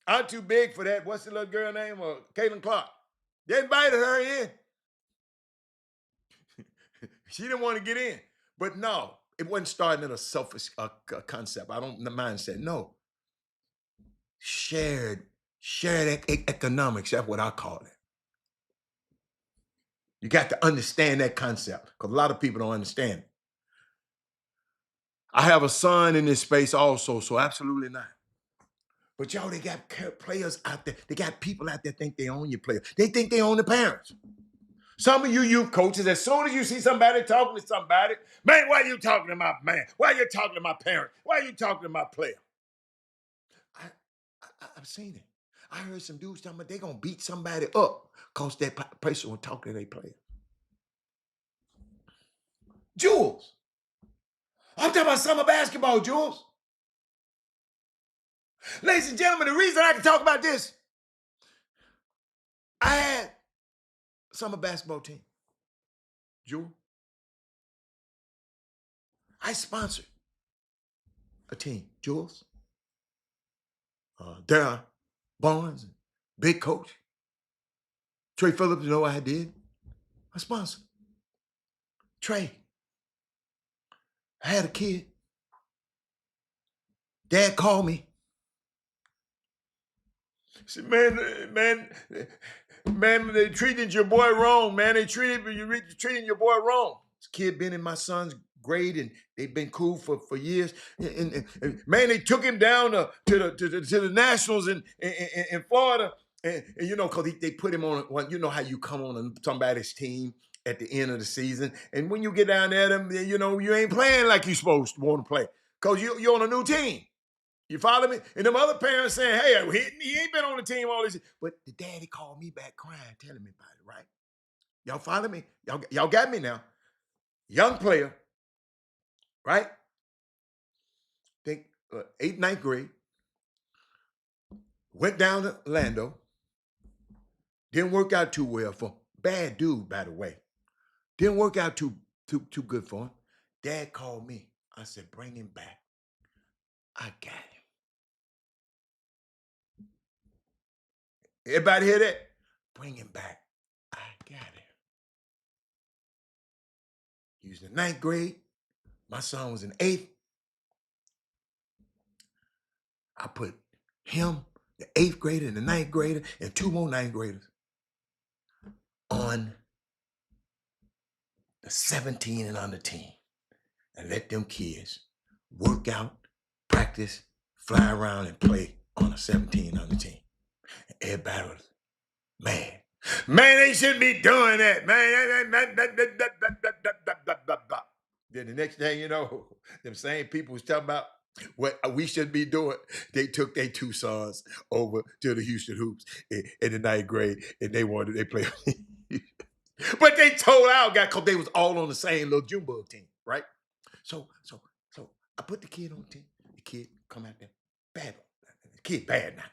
I'm too big for that." What's the little girl name? Caitlin Clark. They invited her in. She didn't want to get in, but no, it wasn't starting at a selfish concept. I don't mindset. No, shared economics. That's what I call it. You got to understand that concept, because a lot of people don't understand it. I have a son in this space also, so absolutely not. But y'all, they got players out there. They got people out there think they own your players. They think they own the parents. Some of you youth coaches, as soon as you see somebody talking to somebody, man, why are you talking to my man? Why are you talking to my parent? Why are you talking to my player? I've seen it. I heard some dudes talking about they're going to beat somebody up because that person will talk to their player. Jules. I'm talking about summer basketball, Jules. Ladies and gentlemen, the reason I can talk about this, I had a summer basketball team. Jules. I sponsored a team. Jules. Darryl Barnes, Big Coach. Trey Phillips, you know what I did? I sponsored. Trey. I had a kid. Dad called me. He said, man, they treated your boy wrong, man. They treating your boy wrong. This kid been in my son's grade, and they've been cool for years. And man, they took him down to the Nationals in Florida, and you know, because they put him on. Well, you know how you come on somebody's team at the end of the season, and when you get down there, you know, you ain't playing like you're supposed to want to play, because you're on a new team. You follow me? And them other parents saying, hey, he ain't been on the team all this. But the daddy called me back crying, telling me about it, right? Y'all follow me? Y'all got me now. Young player, right? Think 8th, 9th grade. Went down to Orlando. Didn't work out too well for him. Bad dude, by the way. Didn't work out too good for him. Dad called me. I said, bring him back. I got him. Everybody hear that? Bring him back. I got him. He was in the 9th grade. My son was in 8th. I put him, the 8th grader and the 9th grader, and 2 more 9th graders on the 17 and under team, and let them kids work out, practice, fly around, and play on a 17 under team. And everybody was mad. Man, they shouldn't be doing that, man. Then the next thing you know, them same people was talking about what we should be doing. They took their two sons over to the Houston Hoops in the 9th grade, and they play. But they told our guy because they was all on the same little Junebug team, right? So I put the kid on the team. The kid come out there bad. The kid bad now.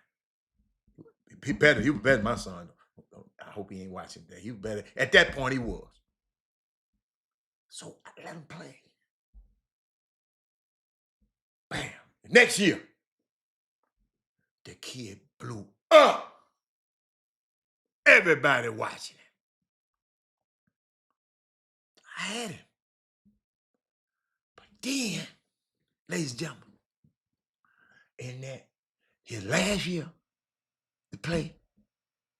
He better. He was better than my son. I hope he ain't watching that. He was better. At that point, he was. So I let him play. Bam. Next year, the kid blew up. Everybody watching him. I had him. But then, ladies and gentlemen, in that his last year to play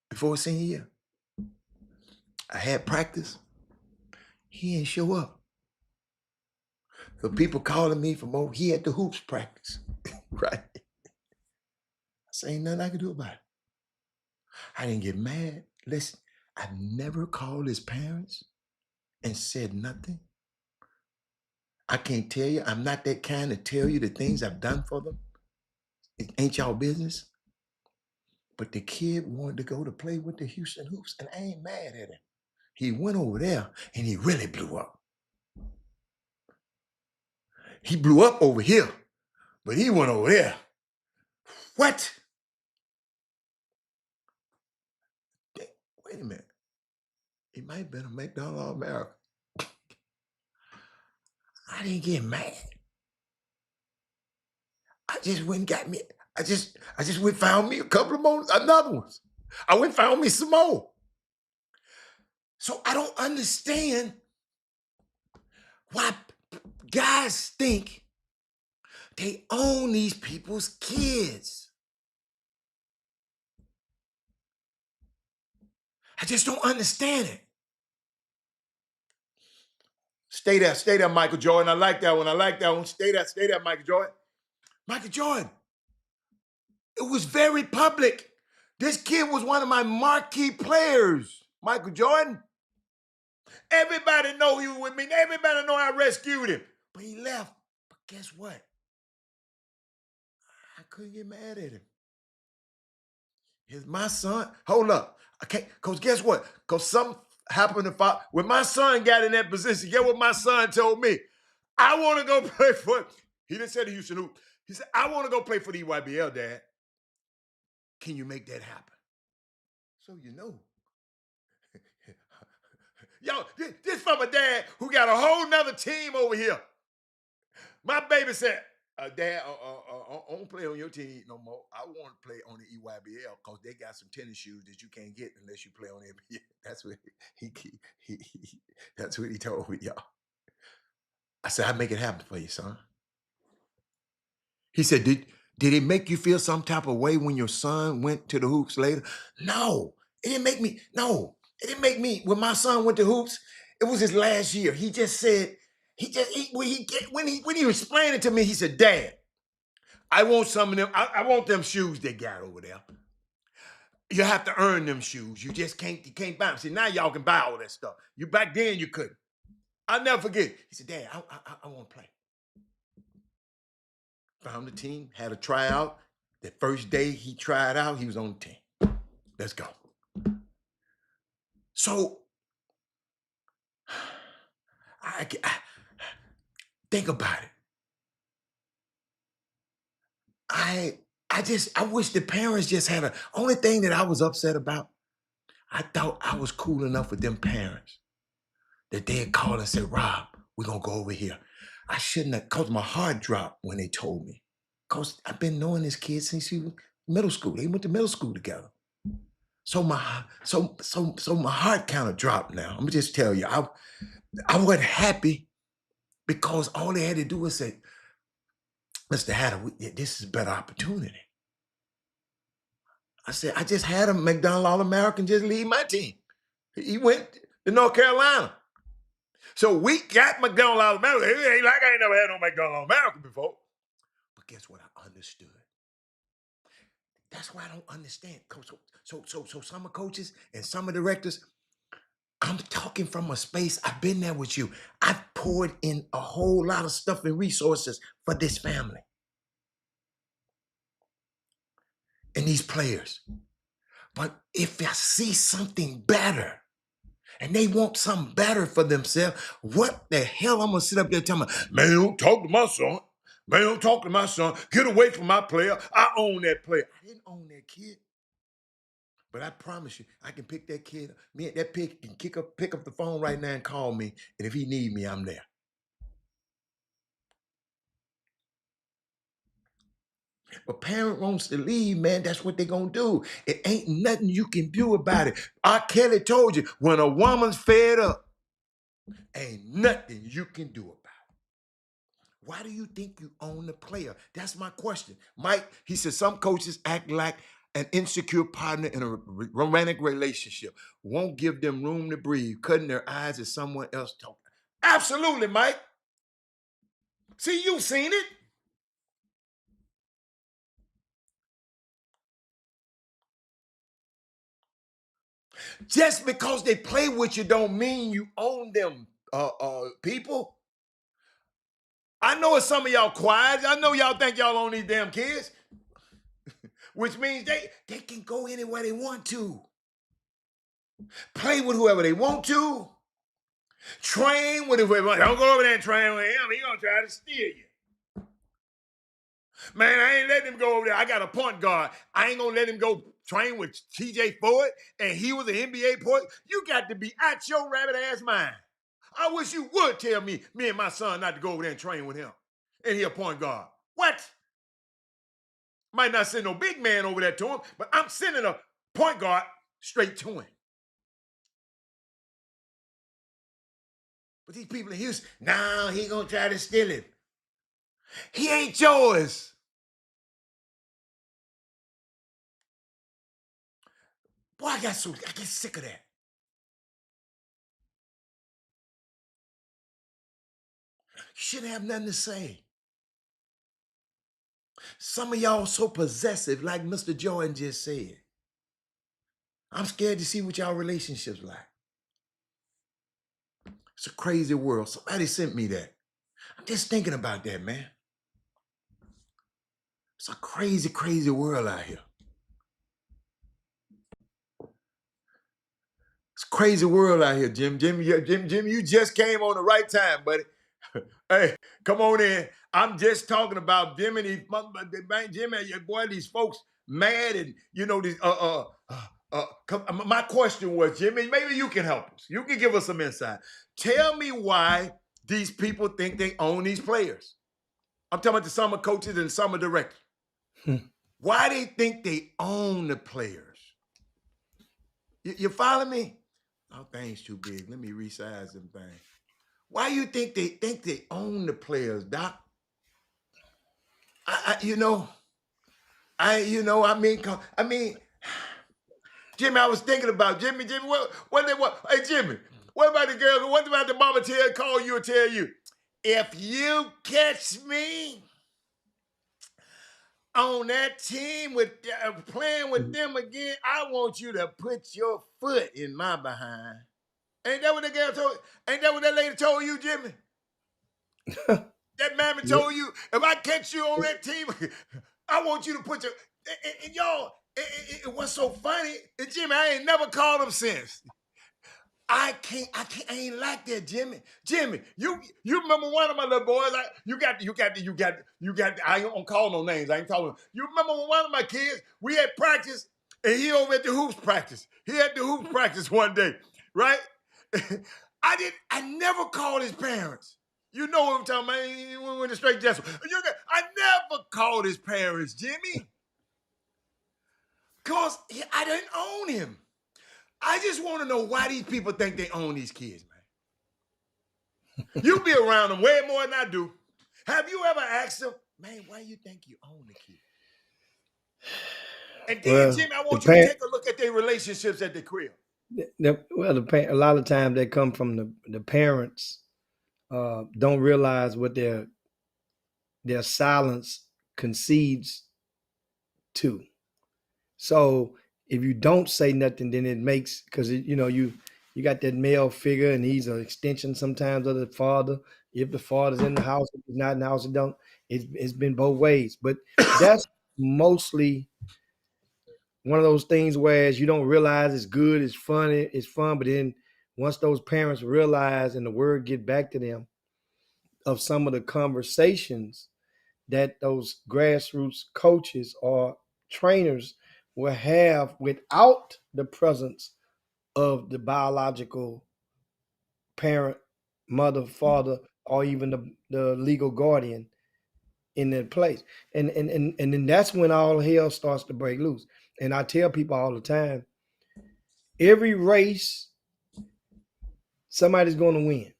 before his senior year, I had practice. He didn't show up. So people calling me from over, he at the hoops practice, right? I say, ain't nothing I can do about it. I didn't get mad. Listen, I never called his parents and said nothing. I can't tell you, I'm not that kind to tell you the things I've done for them. It ain't y'all business. But the kid wanted to go to play with the Houston Hoops, and I ain't mad at him. He went over there, and he really blew up. He blew up over here, but he went over there. What? Wait a minute. He might have been a McDonald's All-American. I didn't get mad. I just went and got me. I just went and found me a couple of more, another ones. I went and found me some more. So I don't understand why guys think they own these people's kids. I just don't understand it. Stay there, Michael Jordan. I like that one. Stay there, Michael Jordan. Michael Jordan. It was very public. This kid was one of my marquee players, Michael Jordan. Everybody know he was with me. Everybody know I rescued him. But he left. But guess what? I couldn't get mad at him. He's my son. Hold up. I can't, because guess what? Because something happened when my son got in that position, guess what my son told me? I want to go play for, he didn't say the Houston Hoops. He said, I want to go play for the EYBL, Dad. Can you make that happen? So you know. Yo, this from a dad who got a whole nother team over here. My baby said, Dad, I don't play on your team no more. I want to play on the EYBL because they got some tennis shoes that you can't get unless you play on NBA. That's what that's what he told me, y'all. I said, I'll make it happen for you, son. He said, did it make you feel some type of way when your son went to the hoops later? No, it didn't make me, when my son went to hoops, it was his last year. He just said, when he was explaining it to me, he said, Dad, I want some of them, I want them shoes they got over there. You have to earn them shoes. You just can't buy them. See, now y'all can buy all that stuff. Back then you couldn't. I'll never forget. He said, Dad, I want to play. Found the team, had a tryout. The first day he tried out, he was on the team. Let's go. So, I think about it. I wish the parents just had only thing that I was upset about, I thought I was cool enough with them parents that they'd call and say, Rob, we're going to go over here. I shouldn't have, because my heart dropped when they told me. Because I've been knowing this kid since he was middle school. They went to middle school together. So my heart kind of dropped now. I'm going to just tell you, I wasn't happy because all they had to do was say, Mr. Hatter, this is a better opportunity. I said, I just had a McDonald's All-American just leave my team. He went to North Carolina. So we got McDonald's All-American. It ain't like I ain't never had no McDonald's All-American before. But guess what? I understood. That's why I don't understand. So some of coaches and some of directors, I'm talking from a space. I've been there with you. I've poured in a whole lot of stuff and resources for this family and these players. But if I see something better and they want something better for themselves, what the hell I'm going to sit up there telling them, man, don't talk to my son. Man, don't talk to my son. Get away from my player. I own that player. I didn't own that kid. But I promise you, I can pick that kid up. Me and that pig can pick up the phone right now and call me. And if he need me, I'm there. But parent wants to leave, man. That's what they're going to do. It ain't nothing you can do about it. R. Kelly told you, when a woman's fed up, ain't nothing you can do about it. Why do you think you own the player? That's my question. Mike, he said some coaches act like an insecure partner in a romantic relationship, won't give them room to breathe, cutting their eyes as someone else talking. Absolutely, Mike. See, you've seen it. Just because they play with you don't mean you own them, people. I know it's some of y'all quiet. I know y'all think y'all own these damn kids, which means they can go anywhere they want to. Play with whoever they want to. Train with whoever. Don't go over there and train with him. He's going to try to steal you. Man, I ain't letting him go over there. I got a point guard. I ain't going to let him go train with TJ Ford, and he was an NBA point. You got to be out your rabbit ass mind. I wish you would tell me and my son not to go over there and train with him. And he a point guard. What? Might not send no big man over there to him, but I'm sending a point guard straight to him. But these people in Houston, nah, he gonna try to steal it. He ain't yours. Boy, I get sick of that. You shouldn't have nothing to say. Some of y'all so possessive, like Mr. Jordan just said. I'm scared to see what y'all relationships like. It's a crazy world. Somebody sent me that. I'm just thinking about that, man. It's a crazy, crazy world out here. It's a crazy world out here, Jim. Jim, you just came on the right time, buddy. Hey, come on in. I'm just talking about Jim and Jim and your boy, these folks mad, and you know these. My question was, Jimmy, maybe you can help us. You can give us some insight. Tell me why these people think they own these players. I'm talking about the summer coaches and summer directors. Why they think they own the players? You follow me? Oh, things too big. Let me resize them things. Why you think they own the players, Doc? I mean, Jimmy, I was thinking about Jimmy, what? Hey, Jimmy, what about the girl? What about the mama call you and tell you, if you catch me on that team with playing with them again, I want you to put your foot in my behind. Ain't that what the girl told? Ain't that what that lady told you, Jimmy? That mammy told you, if I catch you on that team, I want you to put your and y'all. It was so funny, and Jimmy, I ain't never called him since. I ain't like that, Jimmy. Jimmy, you remember one of my little boys? You got. I ain't gonna call no names. I ain't talking. You remember when one of my kids? We had practice, and he over at the hoops practice. He had the hoops practice one day, right? I never called his parents. You know what I'm talking about? He went to straight Jessel. I never called his parents, Jimmy. Because I didn't own him. I just want to know why these people think they own these kids, man. You be around them way more than I do. Have you ever asked them, man, why you think you own the kid? And then, Jimmy, I want you to take a look at their relationships at the crib. A lot of times they come from the parents don't realize what their silence concedes to. So if you don't say nothing, then it makes, because you got that male figure, and he's an extension sometimes of the father. If the father's in the house, if he's not in the house, it's been both ways. But that's mostly one of those things where you don't realize it's good, it's fun, but then once those parents realize and the word get back to them of some of the conversations that those grassroots coaches or trainers will have without the presence of the biological parent, mother, father, or even the legal guardian in their place. And then that's when all hell starts to break loose. And I tell people all the time, every race, somebody's going to win.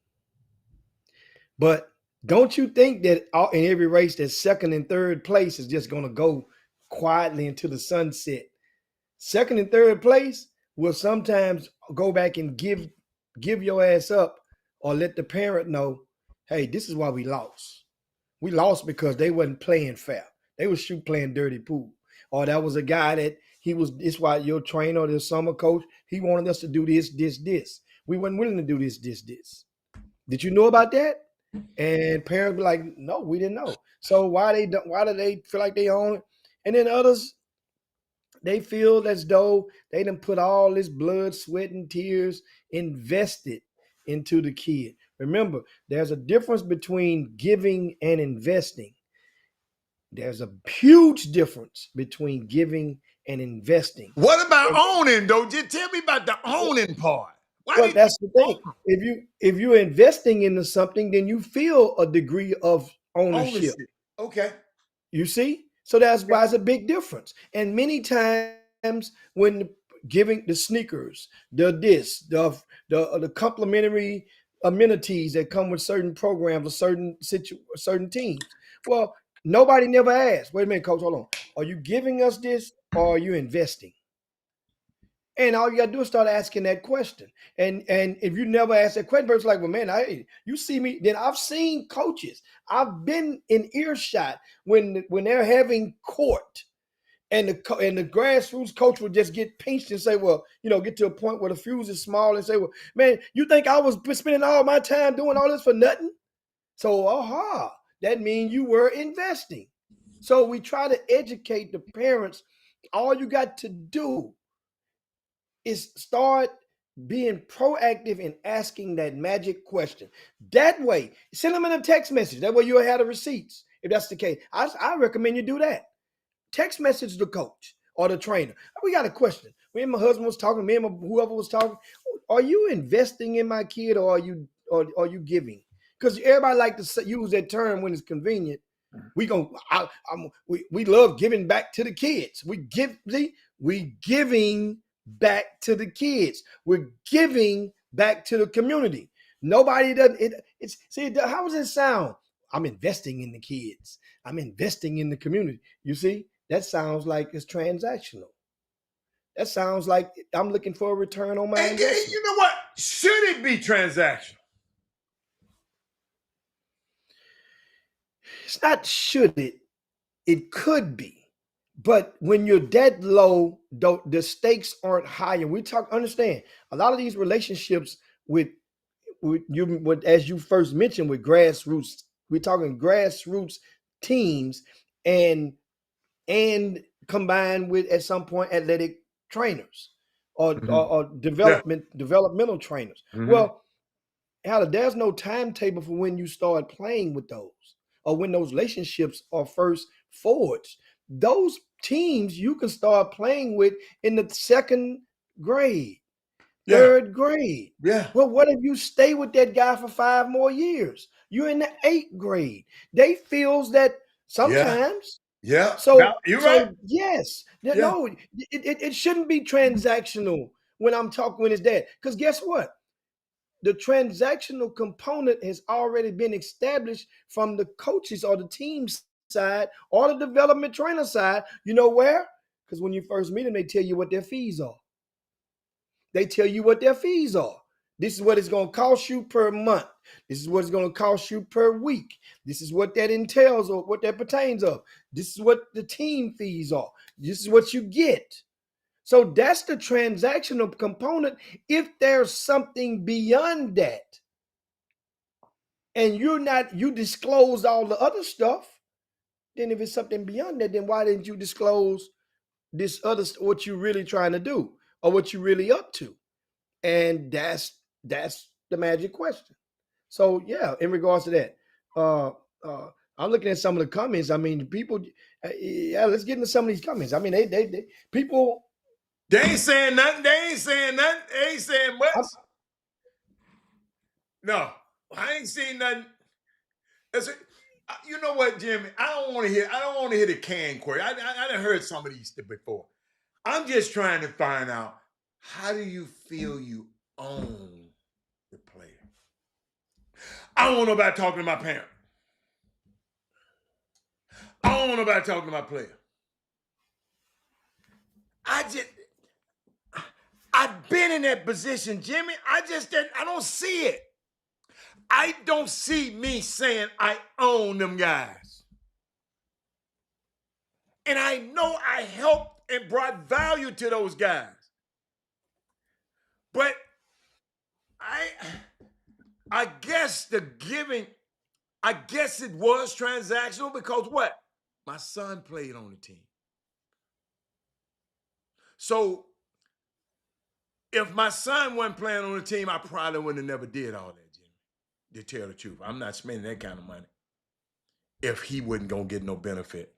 But don't you think that in every race, that second and third place is just going to go quietly into the sunset? Second and third place will sometimes go back and give your ass up, or let the parent know, hey, this is why we lost. We lost because they wasn't playing fair. They was playing dirty pool. Or that was a guy that this why your trainer or the summer coach, he wanted us to do this. We weren't willing to do this. Did you know about that? And parents be like, no, we didn't know. So why do they feel like they own it? And then others, they feel as though they done put all this blood, sweat, and tears invested into the kid. Remember, there's a difference between giving and investing. There's a huge difference between giving and investing. What about owning, though? Just tell me about the owning part. Well, that's the thing. If you're investing into something, then you feel a degree of ownership. Okay. You see? So that's why it's a big difference. And many times when giving the sneakers, the complimentary amenities that come with certain programs or certain teams, well, nobody never asked, wait a minute, coach, hold on. Are you giving us this, or are you investing? And all you got to do is start asking that question. And if you never ask that question, it's like, well, man, you see me. Then I've seen coaches. I've been in earshot when they're having court, and the grassroots coach would just get pinched and say, well, get to a point where the fuse is small and say, well, man, you think I was spending all my time doing all this for nothing? So, that means you were investing. So we try to educate the parents. All you got to do is start being proactive in asking that magic question. That way, send them in a text message. That way you'll have the receipts. If that's the case, I recommend you do that. Text message the coach or the trainer. We got a question. Me and my husband was talking, whoever was talking. Are you investing in my kid, or are you giving? Because everybody like to use that term when it's convenient. We love giving back to the kids. We giving back to the kids. We're giving back to the community. Nobody doesn't. How does it sound? I'm investing in the kids. I'm investing in the community. You see, that sounds like it's transactional. That sounds like I'm looking for a return on my investment. You know what? Should it be transactional? It's not should it. It could be. But when you're that low, the stakes aren't higher. Understand, a lot of these relationships with you, as you first mentioned, with grassroots, we're talking grassroots teams and combined with, at some point, athletic trainers or developmental trainers. Mm-hmm. Well, there's no timetable for when you start playing with those, or when those relationships are first forged. Those teams you can start playing with in the second grade, third grade. Yeah. Well, what if you stay with that guy for 5 more years? You're in the 8th grade. They feels that sometimes. Yeah. So you're right. Yes. Yeah. No, it shouldn't be transactional when it's that. Because guess what? The transactional component has already been established from the coaches or the team's side or the development trainer side. You know where? Because when you first meet them, they tell you what their fees are. This is what it's going to cost you per month. This is what it's going to cost you per week. This is what that entails, or what that pertains of. This is what the team fees are. This is what you get. So that's the transactional component. If there's something beyond that, and you disclose all the other stuff, then if it's something beyond that, then why didn't you disclose this other what you're really trying to do or what you're really up to? And that's the magic question. So yeah, in regards to that, I'm looking at some of the comments. I mean, people, yeah, let's get into some of these comments. I mean, they people. They ain't saying nothing. They ain't saying much. No, I ain't seen nothing. You know what, Jimmy? I don't want to hear the can query. I done heard some of these before. I'm just trying to find out, how do you feel you own the player? I don't want nobody talking to my parent. I don't want nobody talking to my player. I've been in that position, Jimmy. I don't see it. I don't see me saying I own them guys. And I know I helped and brought value to those guys. But I guess I guess it was transactional because what? My son played on the team. So if my son wasn't playing on the team, I probably wouldn't have never did all that, Jimmy, to tell the truth. I'm not spending that kind of money if he wasn't going to get no benefit.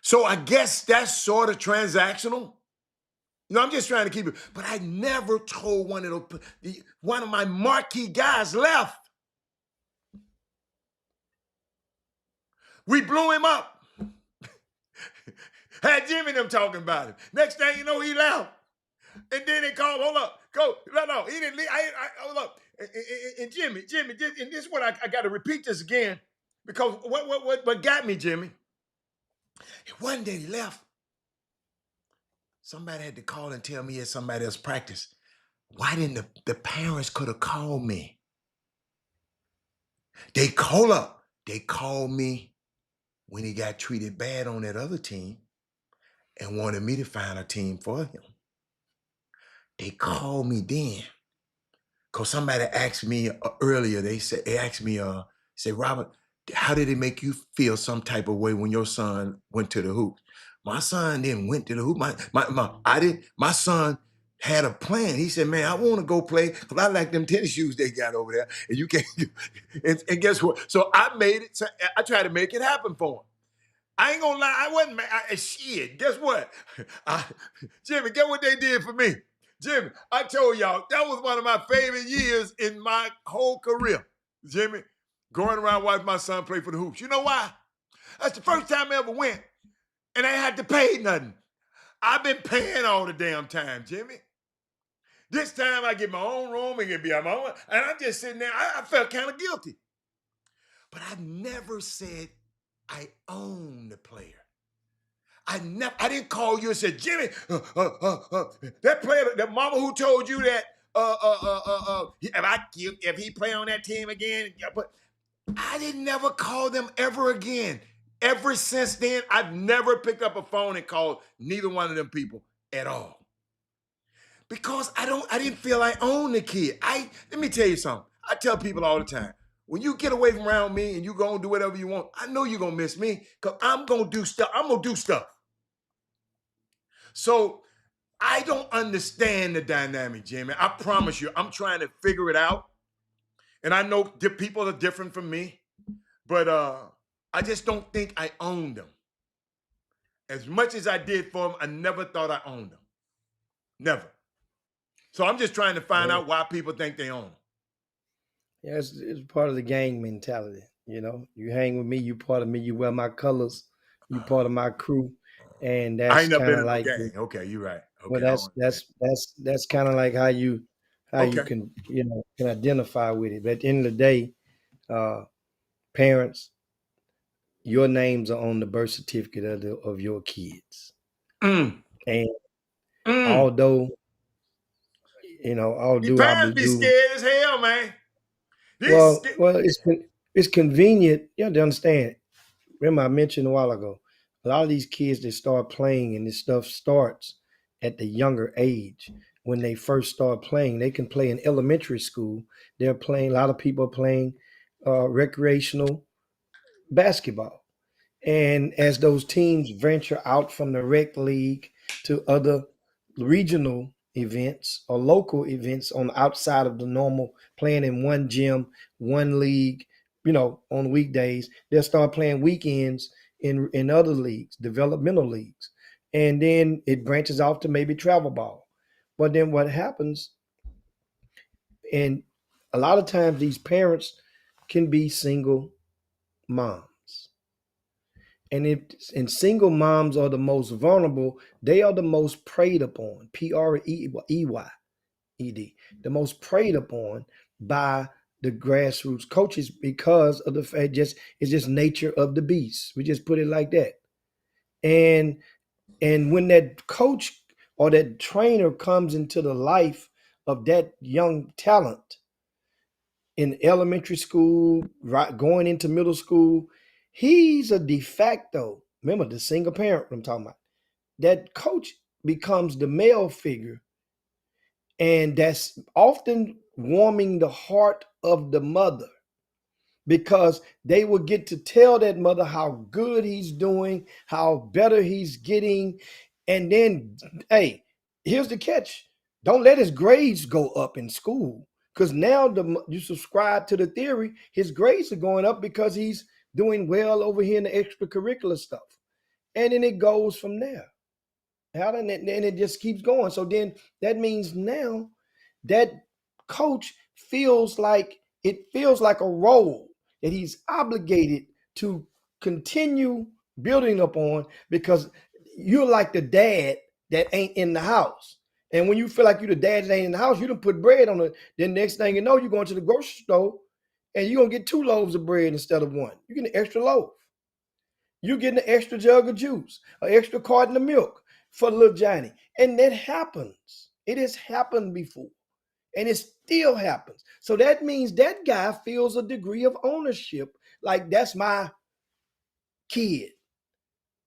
So I guess that's sort of transactional. I'm just trying to keep it. But I never told one of my marquee guys left. We blew him up. Had Jimmy them talking about him. Next thing you know, he left. And then they called, hold up, go. No, he didn't leave. Hold up. And Jimmy, and this is what I got to repeat this again, because what got me, Jimmy, one day he left. Somebody had to call and tell me at somebody else's practice. Why didn't the parents could have called me? They called me when he got treated bad on that other team and wanted me to find a team for him. They called me then because somebody asked me earlier. They asked me, Robert, how did it make you feel some type of way when your son went to the hoop? My son didn't went to the hoop. My son had a plan. He said, man, I want to go play because I like them tennis shoes they got over there. And you can't. And guess what? So I made it. I tried to make it happen for him. I ain't gonna lie. I wasn't. Shit. Guess what? Jimmy, guess what they did for me? Jimmy, I told y'all, that was one of my favorite years in my whole career. Jimmy, going around watching my son play for the hoops. You know why? That's the first time I ever went, and I ain't had to pay nothing. I've been paying all the damn time, Jimmy. This time I get my own room and get my own, and I'm just sitting there. I felt kind of guilty. But I never said I own the player. I didn't call you and say, Jimmy, that player, that mama who told you that, if he play on that team again, but I didn't never call them ever again. Ever since then, I've never picked up a phone and called neither one of them people at all. Because I didn't feel I owned the kid. Let me tell you something. I tell people all the time, when you get away from around me and you gonna do whatever you want, I know you're gonna miss me because I'm gonna do stuff. I'm gonna do stuff. So I don't understand the dynamic, Jimmy. I promise you, I'm trying to figure it out. And I know people are different from me, but I just don't think I owned them. As much as I did for them, I never thought I owned them. Never. So I'm just trying to find out why people think they own them. Yeah, it's part of the gang mentality. You hang with me, you part of me, you wear my colors, you part of my crew. And that's I ain't never been in like the gang. Okay, you're right. Okay, well, that's kind of like how you can can identify with it. But at the end of the day, parents, your names are on the birth certificate of your kids. And although parents be scared as hell, man. It's convenient. You have to understand. Remember, I mentioned a while ago, a lot of these kids that start playing and this stuff starts, at the younger age when they first start playing. They can play in elementary school. They're playing, a lot of people are playing recreational basketball. And as those teams venture out from the rec league to other regional events or local events on outside of the normal playing in one gym, one league, on weekdays, they'll start playing weekends in other leagues, developmental leagues. And then it branches off to maybe travel ball. But then what happens, and a lot of times these parents can be single moms. And single moms are the most vulnerable. They are the most preyed upon. PREYED, the most preyed upon by the grassroots coaches because of the fact it's just nature of the beast. We just put it like that. And when that coach or that trainer comes into the life of that young talent in elementary school, right, going into middle school, he's a de facto. Remember the single parent I'm talking about. That coach becomes the male figure, and that's often warming the heart of the mother because they will get to tell that mother how good he's doing, how better he's getting. And then, hey, here's the catch. Don't let his grades go up in school because now you subscribe to the theory, his grades are going up because he's doing well over here in the extracurricular stuff. And then it goes from there. And it just keeps going. So then that means now that coach feels like a role that he's obligated to continue building upon because you're like the dad that ain't in the house. And when you feel like you're the dad that ain't in the house, you done put bread on it. Then next thing you know, you're going to the grocery store and you're going to get 2 loaves of bread instead of 1. You're getting an extra loaf. You're getting an extra jug of juice, an extra carton of milk for little Johnny. And that happens. It has happened before. And it still happens. So that means that guy feels a degree of ownership. Like, that's my kid.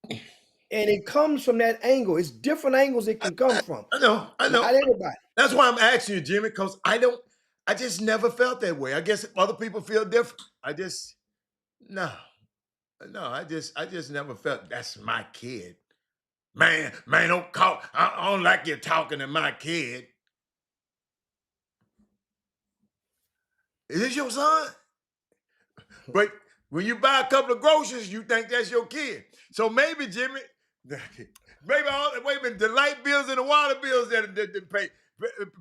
And it comes from that angle. It's different angles it can come from. I know. Not everybody. That's why I'm asking you, Jimmy, because I just never felt that way. I guess other people feel different. I just never felt that's my kid. Man, don't call. I don't like you talking to my kid. Is this your son? But when you buy a couple of groceries, you think that's your kid. So maybe, Jimmy, the light bills and the water bills that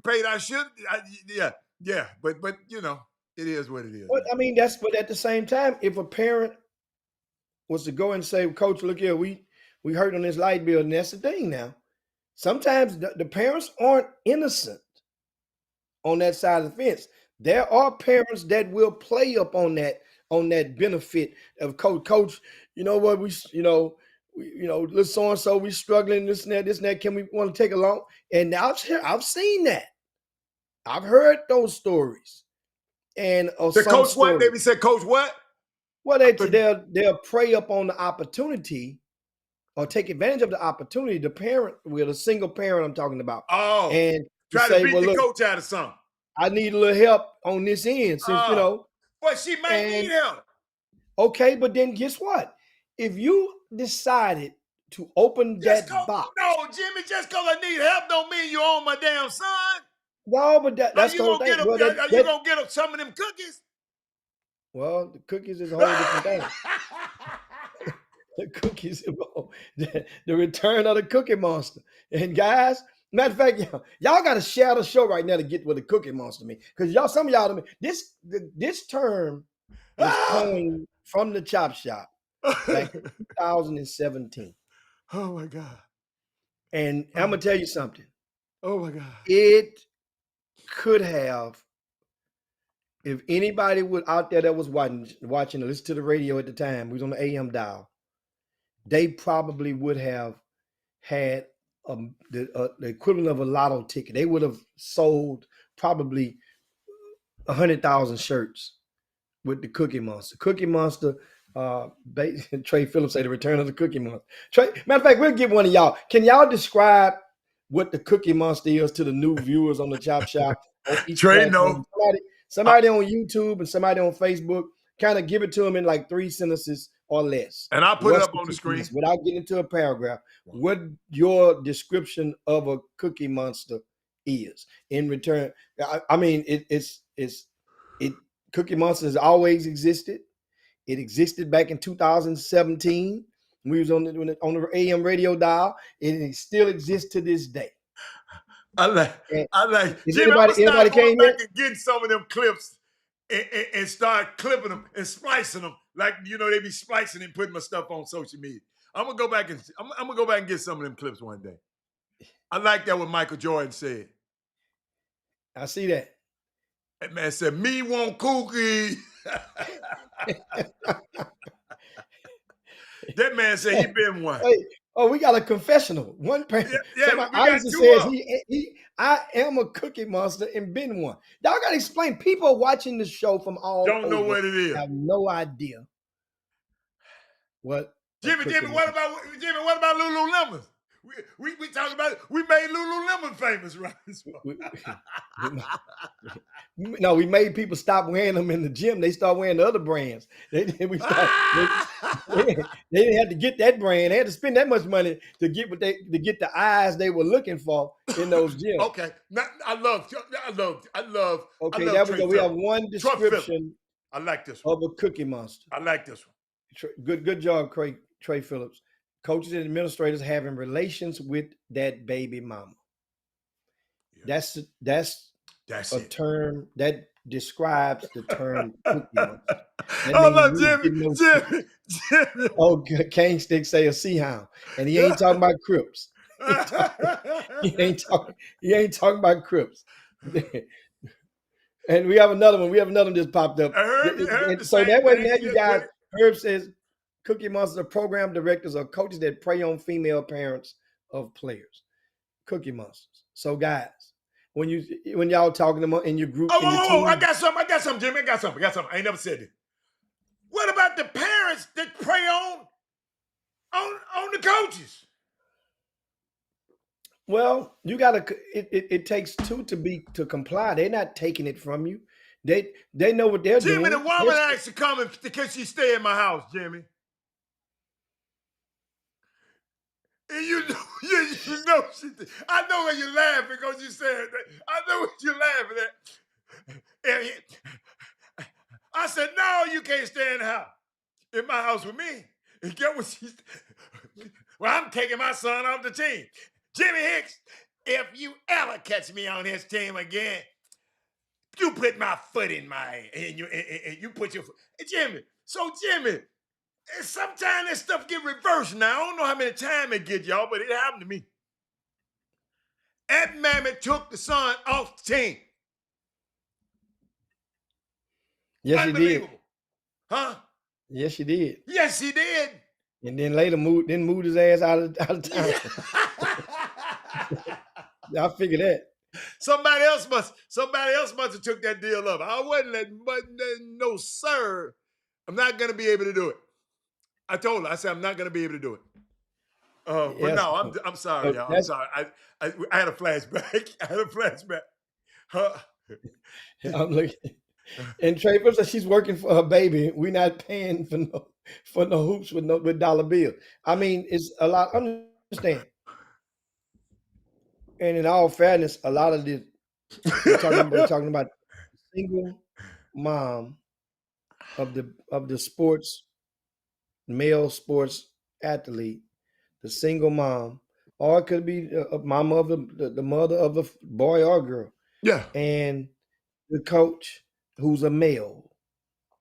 paid, I should, yeah. But it is what it is. But I mean, but at the same time, if a parent was to go and say, Coach, look here, we hurt on this light bill, and that's the thing now. Sometimes the parents aren't innocent on that side of the fence. There are parents that will play up on that benefit of coach. You know what, let's so and so we struggling, this and that. Can we want to take along? And I've seen that. I've heard those stories. And the coach what? Maybe said coach what? Well, they'll prey up on the opportunity or take advantage of the opportunity. The parent, with a single parent, I'm talking about. Oh, and try to beat the coach out of something. I need a little help on this end, since But she might need help. Okay, but then guess what? If you decided to open that box, no, Jimmy, just because I need help don't mean you own my damn son. No, but that's the whole thing. Are you gonna get some of them cookies? Well, the cookies is a whole different thing. The cookies, the return of the Cookie Monster. And guys, matter of fact, y'all got to share the show right now to get what the Cookie Monster mean. Because some of y'all, this term was coined from the Chop Shop back in 2017. Oh my God. And I'm going to tell you something. Oh my God. It could have, if anybody was out there that was watching or listen to the radio at the time, we was on the AM dial, they probably would have had the equivalent of a lotto ticket. They would have sold probably 100,000 shirts with the Cookie Monster. Cookie Monster, Trey Phillips say the return of the Cookie Monster. Matter of fact, we'll get one of y'all. Can y'all describe what the Cookie Monster is to the new viewers on the Chop Shop. On each Trey, platform. no. Somebody on YouTube and somebody on Facebook, kind of give it to them in like 3 sentences or less. And I'll put it What's up on the Cookie screen. Monster? Without getting into a paragraph, what your description of a Cookie Monster is. In return, I mean, Cookie Monster has always existed. It existed back in 2017. We was on the AM radio dial, and it still exists to this day. I like. Is Jimmy, I'm anybody going came back here? and getting some of them clips and start clipping them and splicing them like they be splicing and putting my stuff on social media. I'm gonna go back and get some of them clips one day. I like that what Michael Jordan said. I see that. That man said, "Me want cookie." That man said he been one. Hey, we got a confessional. One parent. Yeah, Isaac says I am a Cookie Monster and been one. Y'all gotta explain. People watching the show from all Don't know over what it is. have no idea what. Jimmy, what about Lululemon? We talking about it. We made Lululemon famous, right? No, we made people stop wearing them in the gym. They start wearing the other brands. They didn't have to get that brand. They had to spend that much money to get the eyes they were looking for in those gyms. Okay, I love. Okay, there we go. We have one description. I like this one. Of a Cookie Monster. I like this one. Good job, Trey Phillips. Coaches and administrators having relations with that baby mama. Yeah. That's a term that describes the term Cookie Monster. Hold on, Jimmy. Oh, Cane Stick say a sea hound, and he ain't talking about Crips. He ain't talking about Crips. And we have another one. We have another one just popped up. So that way now you guys. Herb says Cookie Monsters are program directors or coaches that prey on female parents of players. Cookie Monsters. So guys, when y'all talking about in your group, I got something, Jimmy. I got something. I ain't never said it. What about the parents that prey on the coaches? Well, you gotta. It takes two to comply. They're not taking it from you. They know what they're doing. Jimmy, the woman asked to come because she stay in my house, Jimmy. And you know she did. I know when you're laughing because you said that. I know what you're laughing at. I said, no, you can't stay in my house with me. And get what she said. Well, I'm taking my son off the team. Jimmy Hicks, if you ever catch me on his team again, you put my foot in and you put your foot. Jimmy, sometimes that stuff get reversed now. I don't know how many times it get, y'all, but it happened to me. That mammy took the son off the team. Yes, he did. Huh? Yes, she did. Yes, he did. And then later moved his ass out of town. I figured that. Somebody else must have took that deal up. I wasn't letting, no, sir. I'm not gonna be able to do it. I told her. I said I'm not gonna be able to do it. But yes. No, I'm sorry, y'all. I'm sorry. I had a flashback. I'm looking. And Trey said she's working for her baby. We're not paying for no hoops with dollar bills. I mean, it's a lot. Understand. And in all fairness, a lot of this we're talking about single mom of the sports, male sports athlete, the single mom, or it could be a mama of the mother of the boy or girl. Yeah. And the coach who's a male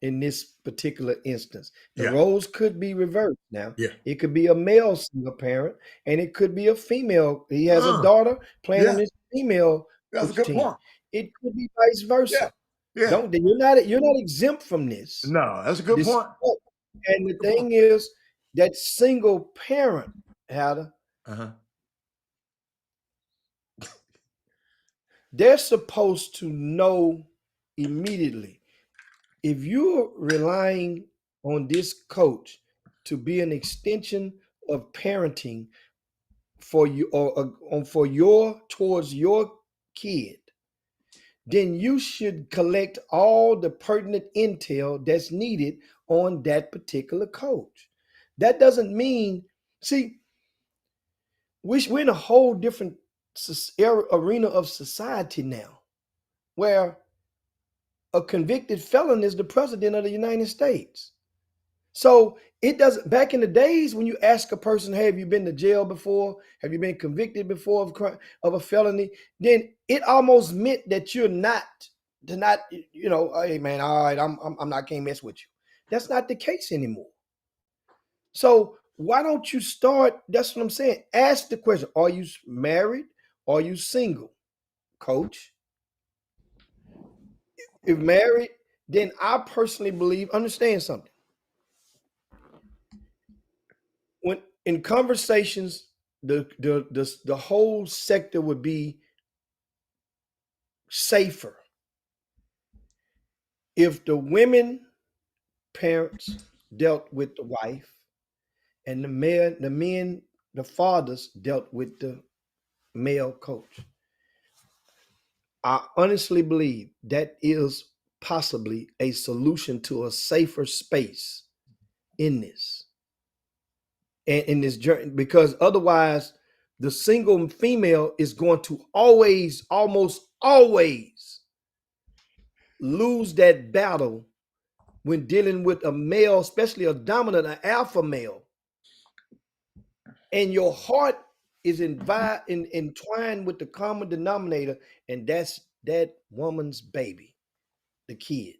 in this particular instance. The roles could be reversed now. Yeah. It could be a male single parent and it could be a female. He has a daughter playing on his female That's a good team. point. It could be vice versa. Yeah. You're not exempt from this. No, that's a good point. And the thing is that single parent, Hada, they're supposed to know immediately. If you're relying on this coach to be an extension of parenting for you or for towards your kid, then you should collect all the pertinent intel that's needed on that particular coach. That doesn't mean, see, we're in a whole different arena of society now, where a convicted felon is the president of the United States. So it doesn't, back in the days when you ask a person, hey, have you been to jail before? Have you been convicted before of a felony? Then it almost meant that you're not, hey man, all right, I'm not, can't mess with you. That's not the case anymore. So why don't you start, that's what I'm saying. Ask the question, are you married? Are you single, coach? If married, then I personally believe, understand something. When in conversations, the whole sector would be safer if the women parents dealt with the wife and the fathers dealt with the male coach. I honestly believe that is possibly a solution to a safer space in this. And in this journey, because otherwise the single female is going to almost always lose that battle when dealing with a male, especially a dominant, an alpha male. And your heart is entwined with the common denominator, and that's that woman's baby, the kid.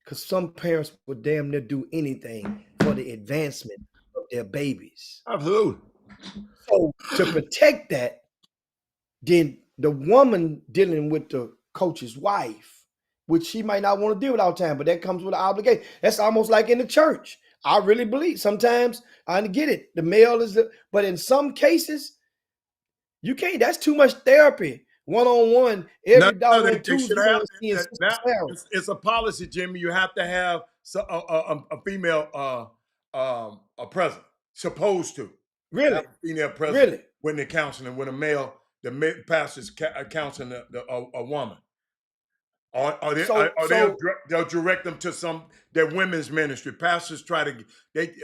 Because some parents would damn near do anything for the advancement of their babies. Absolutely. So to protect that, then the woman dealing with the coach's wife, which she might not want to deal with all the time, but that comes with an obligation. That's almost like in the church. I really believe sometimes I get it. The male is but in some cases, you can't. That's too much therapy. One-on-one, every doggone Tuesday. It's a policy, Jimmy. You have to have a female present. Supposed to. Really? Female present. Really? When they're counseling, when the pastor's counseling a woman. Or they'll direct them to their women's ministry. Pastors try to,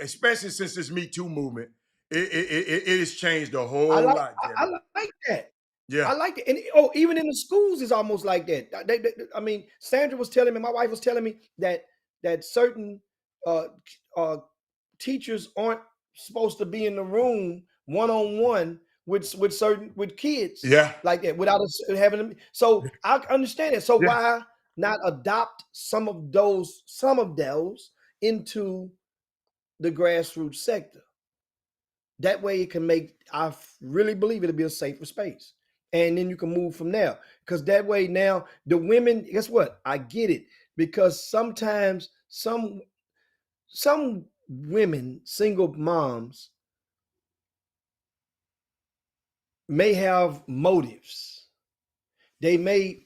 especially since this Me Too movement, it has changed a whole lot. I like that. Yeah, I like it. And even in the schools, it's almost like that. I mean, Sandra was telling me, my wife was telling me that certain teachers aren't supposed to be in the room one-on-one with kids. Yeah, like that without us having them. So I understand it. So why not adopt some of those into the grassroots sector? That way it can make, I really believe it'll be a safer space. And then you can move from there. Because that way now the women, guess what? I get it. Because sometimes some women, single moms, may have motives. They may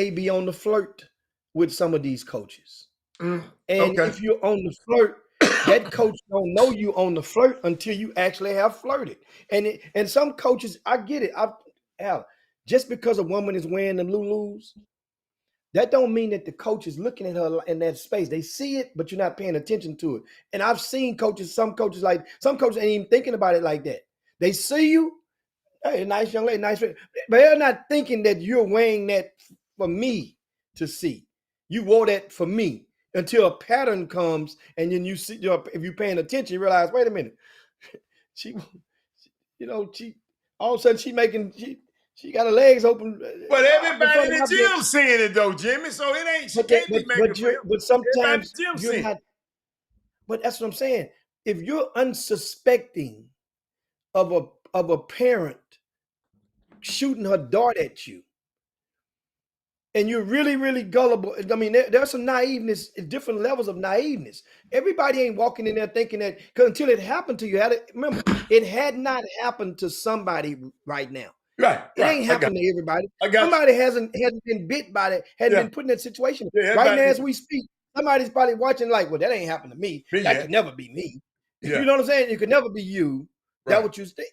be on the flirt with some of these coaches. And if you're on the flirt, that coach don't know you on the flirt until you actually have flirted. And some coaches, I get it. Just because a woman is wearing them Lulus, that don't mean that the coach is looking at her in that space. They see it, but you're not paying attention to it. And I've seen some coaches ain't even thinking about it like that. They see you, hey, nice young lady, nice, but they're not thinking that you're wearing that for me to see. You wore that for me until a pattern comes, and then you see, if you're paying attention, you realize, wait a minute, she all of a sudden she got her legs open. But everybody in the gym seeing it though, Jimmy. So it ain't. She can't be making. But sometimes you're not. But that's what I'm saying. If you're unsuspecting of a parent shooting her dart at you, and you're really, really gullible. I mean, there's some naiveness, different levels of naiveness. Everybody ain't walking in there thinking that, because until it happened to you, remember, it had not happened to somebody right now. Right. It ain't happened to everybody. Somebody hasn't been bit by that, hadn't been put in that situation. Right now, as we speak, somebody's probably watching like, well, that ain't happened to me. That could never be me. You know what I'm saying? It could never be you. That Right. what you think?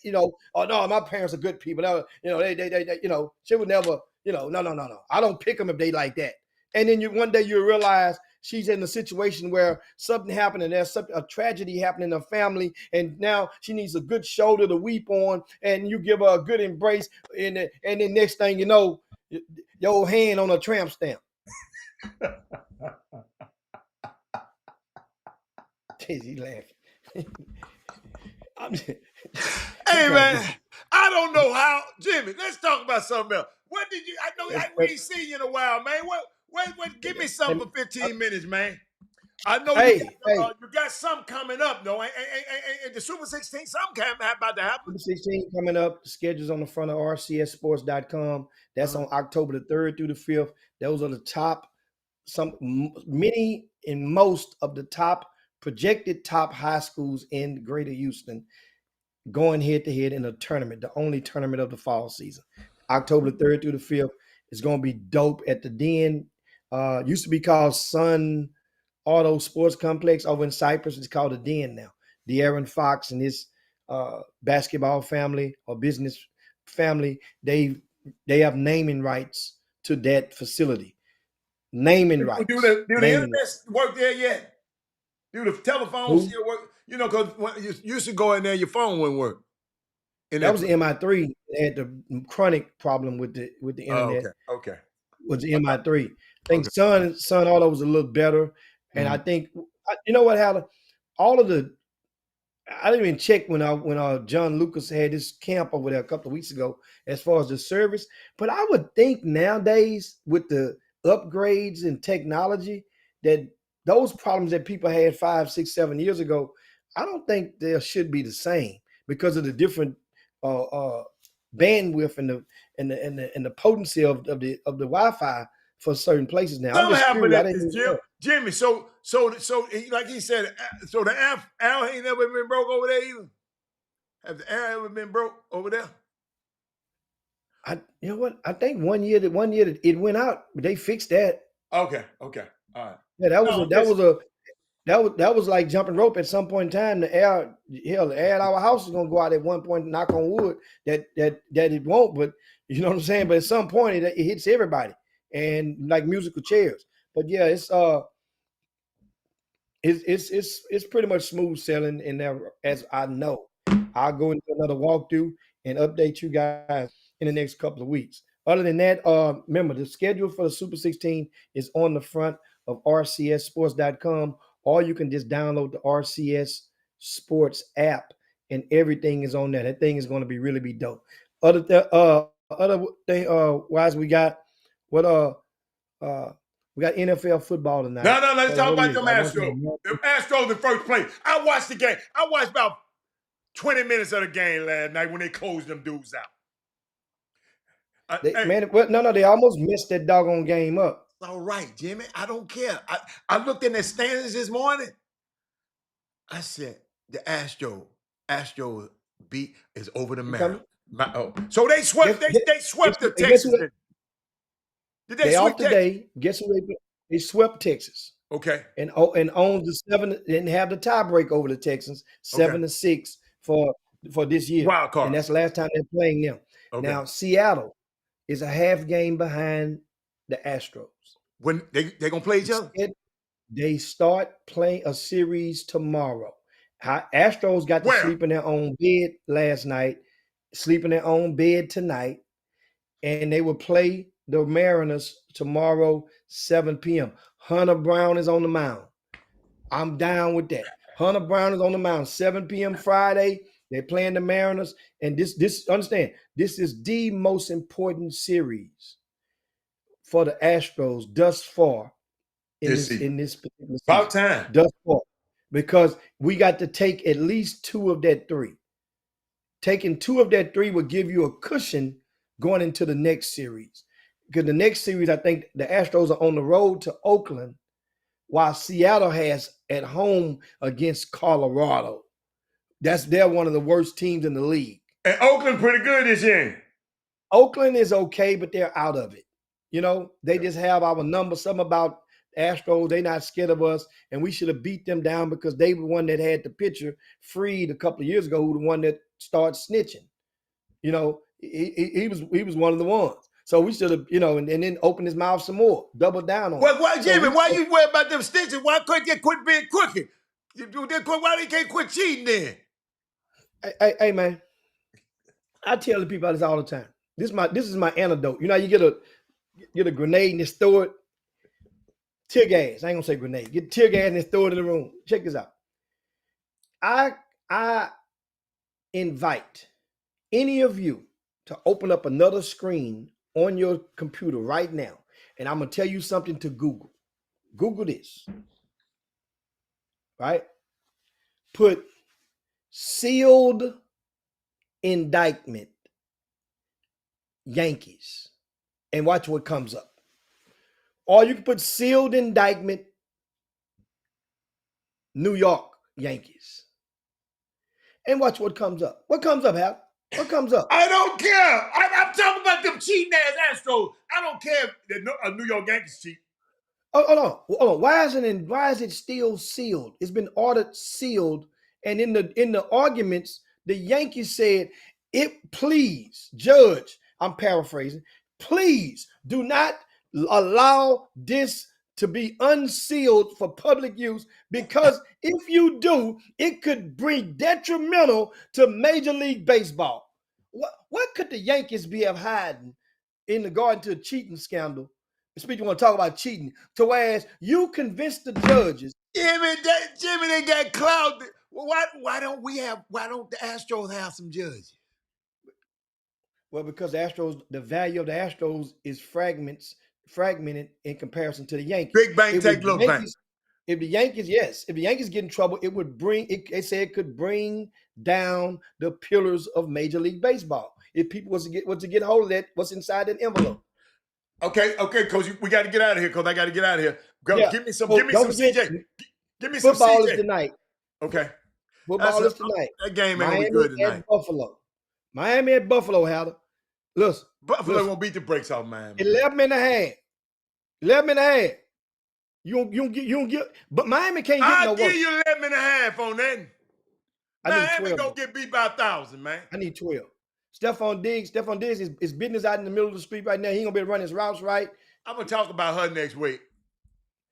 Oh no, my parents are good people. They she would never. No. I don't pick them if they like that. And then one day you realize she's in a situation where something happened and there's a tragedy happening in her family, and now she needs a good shoulder to weep on, and you give her a good embrace, and then next thing you know, your hand on a tramp stamp. He laughing. Hey man, I don't know how, Jimmy. Let's talk about something else. What did you? I know we ain't seen you in a while, man. What? Give me something for 15 minutes, man. I know you got something coming up, though. Ain't the Super 16, something about to happen. Super 16 coming up. The schedule's on the front of rcssports.com. That's on October the 3rd through the 5th. Those are the top, many and most of the projected top high schools in Greater Houston going head-to-head in a tournament, the only tournament of the fall season. October the 3rd through the 5th. It's going to be dope at the Den. Used to be called Sun Auto Sports Complex over in Cypress. It's called the Den now. De'Aaron Fox and his basketball family or business family, they have naming rights to that facility. Naming rights. Do the internet work there yet? Do the telephones still work? Because you used to go in there, your phone wouldn't work. That was the MI3. They had the chronic problem with the internet. Oh, okay. Was the MI3. I think Sun Auto was a little better. And I think, you know what, Howard? I didn't even check when John Lucas had his camp over there a couple of weeks ago as far as the service. But I would think nowadays with the upgrades in technology that those problems that people had 5, 6, 7 years ago, I don't think they should be the same because of the different bandwidth and the potency of the Wi-Fi for certain places now. Something happened at this, Jimmy. So like he said, so the Al ain't never been broke over there either. Have the air ever been broke over there? You know what? I think one year that it went out, but they fixed that. Okay. All right. Yeah, that was like jumping rope at some point in time. The air at our house is gonna go out at one point, knock on wood, that it won't, but you know what I'm saying? But at some point it hits everybody and like musical chairs. But yeah, it's pretty much smooth sailing in there, as I know. I'll go into another walkthrough and update you guys in the next couple of weeks. Other than that, remember the schedule for the Super 16 is on the front of rcssports.com, or you can just download the RCS Sports app and everything is on there. That thing is going to be dope. Other thing wise, we got NFL football tonight. No, let's talk about them Astros. The Astros in first place. I watched the game. I watched about 20 minutes of the game last night when they closed them dudes out. They almost messed that doggone game up. All right, Jimmy. I don't care. I looked in the standings this morning. I said the Astros beat is over the Mariners. So they swept. They swept the Texas. Did they off sweep today? Guess who they swept Texas. Okay. And owned the 7. Didn't have the tiebreak over the Texans. 7-6 for this year. Wild card. And that's the last time they're playing them. Okay. Now Seattle is a half game behind the Astros. When they're gonna play each other? They start playing a series tomorrow. Astros got to sleep in their own bed last night, sleep in their own bed tonight, and they will play the Mariners tomorrow, 7 p.m. Hunter Brown is on the mound. I'm down with that. Hunter Brown is on the mound, 7 p.m. Friday. They're playing the Mariners, and this understand, this is the most important series for the Astros thus far in this particular season. About time. Thus far. Because we got to take at least 2 of that 3. Taking 2 of that 3 will give you a cushion going into the next series. Because the next series, I think the Astros are on the road to Oakland, while Seattle has at home against Colorado. They're one of the worst teams in the league. And Oakland pretty good this year. Oakland is okay, but they're out of it. You know, they just have our number. Something about Astros, they're not scared of us, and we should have beat them down because they were the one that had the pitcher freed a couple of years ago, who the one that start snitching. You know, he was one of the ones. So we should have, you know, and then open his mouth some more, double down on. Well, it. why, So Jimmy? we- Why you worry about them stitches? Why couldn't they quit being crooked? Why they can't quit cheating then? Hey, man, I tell the people this all the time. This is my antidote. You know, you get a grenade and just throw it. Tear gas. I ain't gonna say grenade. Get tear gas and just throw it in the room. Check this out. I invite any of you to open up another screen on your computer right now, and I'm gonna tell you something to Google. Google this. Right? Put sealed indictment Yankees and watch what comes up. Or you can put sealed indictment New York Yankees and watch what comes up. What comes up, Hal? What comes up? I don't care. I'm talking about them cheating ass Astros. I don't care if the New York Yankees cheat. Oh, hold on. Why is it still sealed? It's been ordered sealed, and in the arguments, the Yankees said, please, Judge, I'm paraphrasing, please do not allow this to be unsealed for public use, because if you do, it could bring detrimental to Major League Baseball. What could the Yankees be of hiding in regard to a cheating scandal? Speaking, want to talk about cheating, to whereas you convinced the judges. Jimmy, they got clout. Why don't the Astros have some judges? Well, because the value of the Astros is fragmented in comparison to the Yankees. Big bank take little bank. If the Yankees get in trouble, it would bring it. They say it could bring down the pillars of Major League Baseball. If people was to get hold of that, what's inside that envelope. Okay, Coach, we got to get out of here, Coach. I got to get out of here. Go, Yeah. give me some Well, CJ. Give me some Football CJ. is tonight. Okay. Football is tonight. That game ain't Miami gonna be good tonight. at Buffalo. Miami at Buffalo, Howard. Listen. Buffalo won't beat the brakes off Miami. 11 and a half. 11 and a half. You don't get, but Miami can't get no I'll worse. give you 11 and a half on that. I need Miami 12. gonna get beat by 1,000, man. I need 12. Stephon Diggs is business out in the middle of the street right now. He ain't gonna be able to run his routes right. I'm gonna talk about her next week.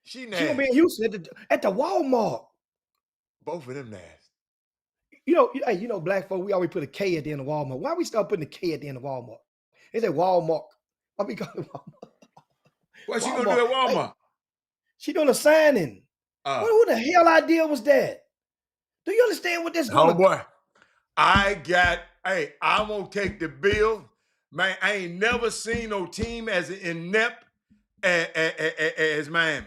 She nasty. She gonna be in Houston at the Walmart. Both of them nasty. You know, black folk, we always put a K at the end of Walmart. Why we start putting a K at the end of Walmart? They say Walmart. Why we call it Walmart? What's she gonna do at Walmart? Hey, she doing a signing. Who the hell idea was that? Do you understand what this? Homeboy, I'm gonna take the bill. Man, I ain't never seen no team as inept as Miami.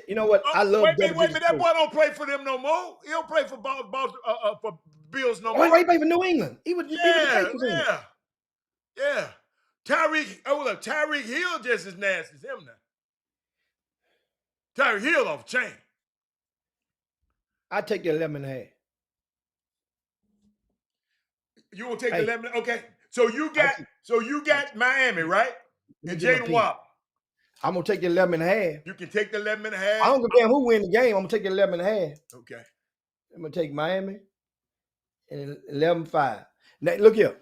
You know what? I love. Wait a minute. That boy don't play for them no more. He don't play for for Bills no more. Oh, he played for New England. He was yeah. Tyreek Hill just as nasty as him now. Tyreek Hill off chain. I take the 11 and a half. You won't take the 11? Okay. So you got Miami, right? And Jalen Waddle. I'm gonna take the 11 and a half. You can take the 11 and a half. I don't give a damn who win the game. I'm gonna take the 11 and a half. Okay. I'm gonna take Miami and 11-5. Now look here.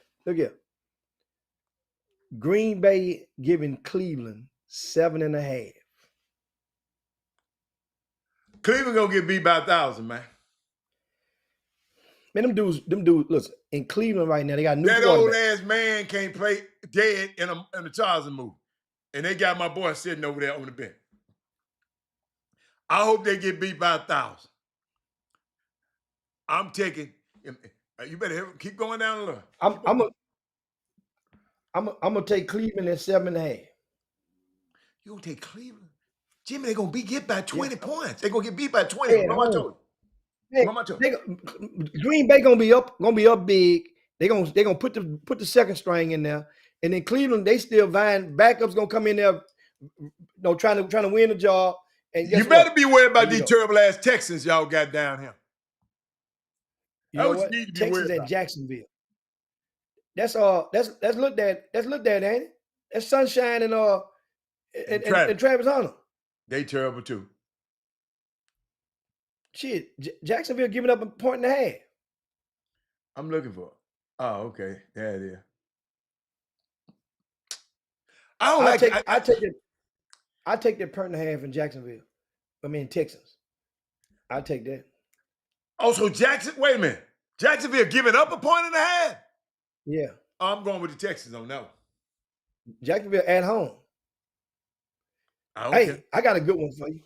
Green Bay giving Cleveland 7.5. Cleveland gonna get beat by 1,000, man. Man, them dudes, listen, in Cleveland right now, they got new that quarterback. old ass man can't play dead in a Tarzan movie. And they got my boy sitting over there on the bench. I hope they get beat by 1,000. I'm taking. You better keep going down the line. I'm gonna take Cleveland at 7.5. You gonna take Cleveland? Jimmy, they're gonna get by 20 points. They're gonna get beat by 20. What I told you? Green Bay gonna be up big. They're gonna put the second string in there. And then Cleveland, they still vying. Backups gonna come in there, trying to win the job. And you better be worried about these terrible ass Texans y'all got down here. You know what? Texas and Jacksonville. That's looked at, ain't it? That's Sunshine and Travis Hunter. They terrible too. Shit, Jacksonville giving up 1.5 points. I'm looking for it. Oh, okay. There it is. I don't like I take that point and a half in Jacksonville. I mean Texans. I take that. Oh, so wait a minute. Jacksonville giving up a point and a half? Yeah. I'm going with the Texans on that one. Jacksonville at home. Hey, I got a good one for you.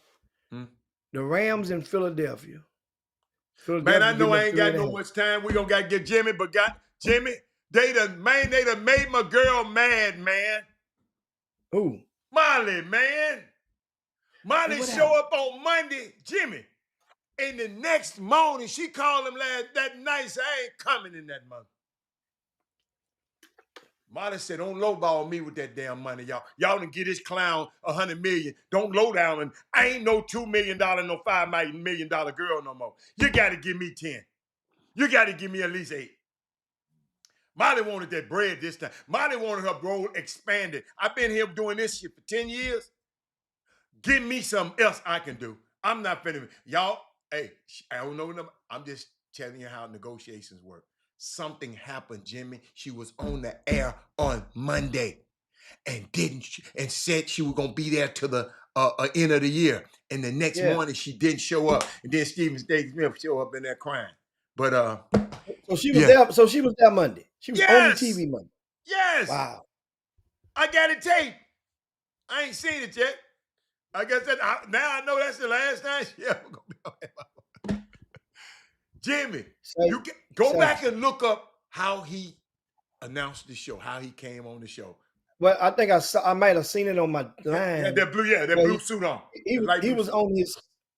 The Rams in Philadelphia. Man, I know I ain't got no much time. We gonna gotta get Jimmy, but Jimmy, they done made my girl mad, man. Who? Molly, man. Molly show up on Monday, Jimmy. And the next morning, she called him that night. I ain't coming in that month. Molly said, don't lowball me with that damn money, y'all. Y'all done get this clown $100 million. Don't low down. And I ain't no $2 million, no $5 million girl no more. You got to give me 10. You got to give me at least 8. Molly wanted that bread this time. Molly wanted her role expanded. I've been here doing this shit for 10 years. Give me something else I can do. I'm not finna. Y'all, hey, I don't know them. I'm just telling you how negotiations work. Something happened, Jimmy. She was on the air on Monday and said she was gonna be there till the end of the year. And the next morning she didn't show up. And then Stephen Smith show up in there crying. But so she was there. So she was there Monday. She was on the TV Monday. Yes. Wow. I got it taped. I ain't seen it yet. I guess now I know that's the last time she ever gonna be on that. Jimmy, you can go back and look up how he announced the show, how he came on the show. Well, I think I might have seen it on my line. Yeah, that blue suit on. He was on his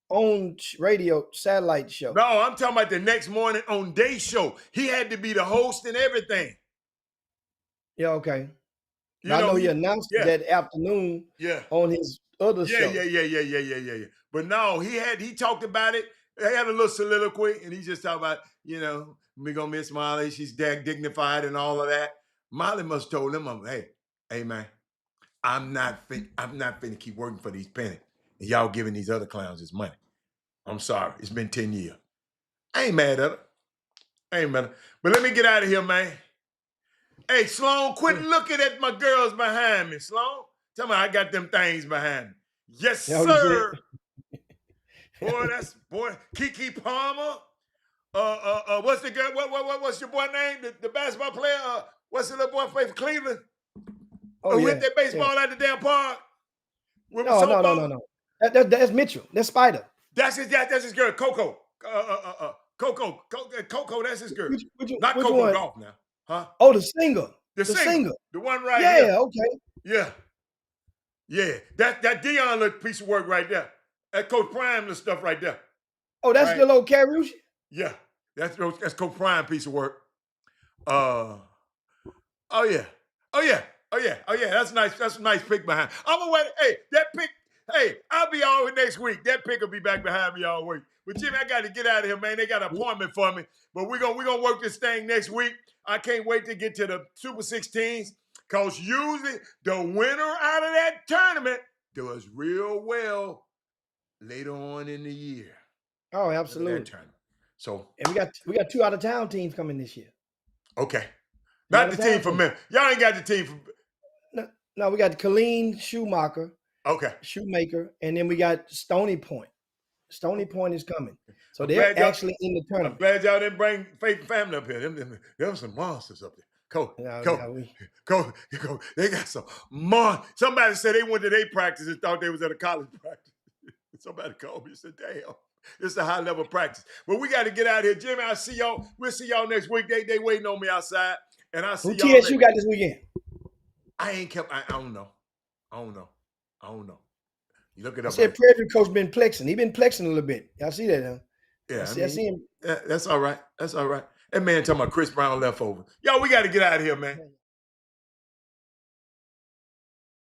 own radio satellite show. No, I'm talking about the next morning on Day Show. He had to be the host and everything. Yeah, okay. I know he announced it that afternoon on his other show. Yeah. But no, he talked about it. They had a little soliloquy, and he just talked about, we're going to miss Molly. She's dignified and all of that. Molly must have told him, hey, man, I'm not finna keep working for these pennies. And y'all giving these other clowns this money. I'm sorry. It's been 10 years. I ain't mad at her. But let me get out of here, man. Hey, Sloan, quit looking at my girls behind me, Sloan. Tell me I got them things behind me. Yes, sir. Boy, Kiki Palmer. What's the girl? What's your boy name? The basketball player. What's the little boy play for Cleveland? Who hit that baseball at the damn park? No. That's Mitchell. That's Spider. That's his girl, Coco. Coco, that's his girl. Not which Coco one? Golf now. Huh? Oh, the singer. The singer. The one right here. Yeah, okay. Yeah. That Dion little piece of work right there. That Coach Prime little stuff right there. Oh, that's the little Carucci? Yeah. That's Coach Prime piece of work. Oh yeah. That's nice. That's a nice pick behind. I'm gonna wait. Hey, that pick. Hey, I'll be all next week. That pick will be back behind me all week. But Jimmy, I got to get out of here, man. They got an appointment for me. But we're gonna work this thing next week. I can't wait to get to the Super 16s, because usually the winner out of that tournament does real well later on in the year. Oh, absolutely. So, and we got 2 out of town teams coming this year. Okay. Not the team from Memphis. Y'all ain't got the team from. No, we got Colleen Shoemaker. Okay. Shoemaker, and then we got Stony Point. Stony Point is coming. So they're actually in the tournament. I'm glad y'all didn't bring Faith and Family up here. Them some monsters up there. Go. They got some somebody said they went to their practice and thought they was at a college practice. Somebody called me and said, damn, this is a high level practice. But we got to get out of here. Jimmy, I'll see y'all. We'll see y'all next week. They waiting on me outside. And I'll see y'all. Who TSU got this weekend? I don't know. You look it up. I said Prairie Coach been plexing. He been plexing a little bit. Y'all see that, huh? Yeah, I see him. That's all right. That man talking about Chris Brown leftover. Yo, we got to get out of here, man.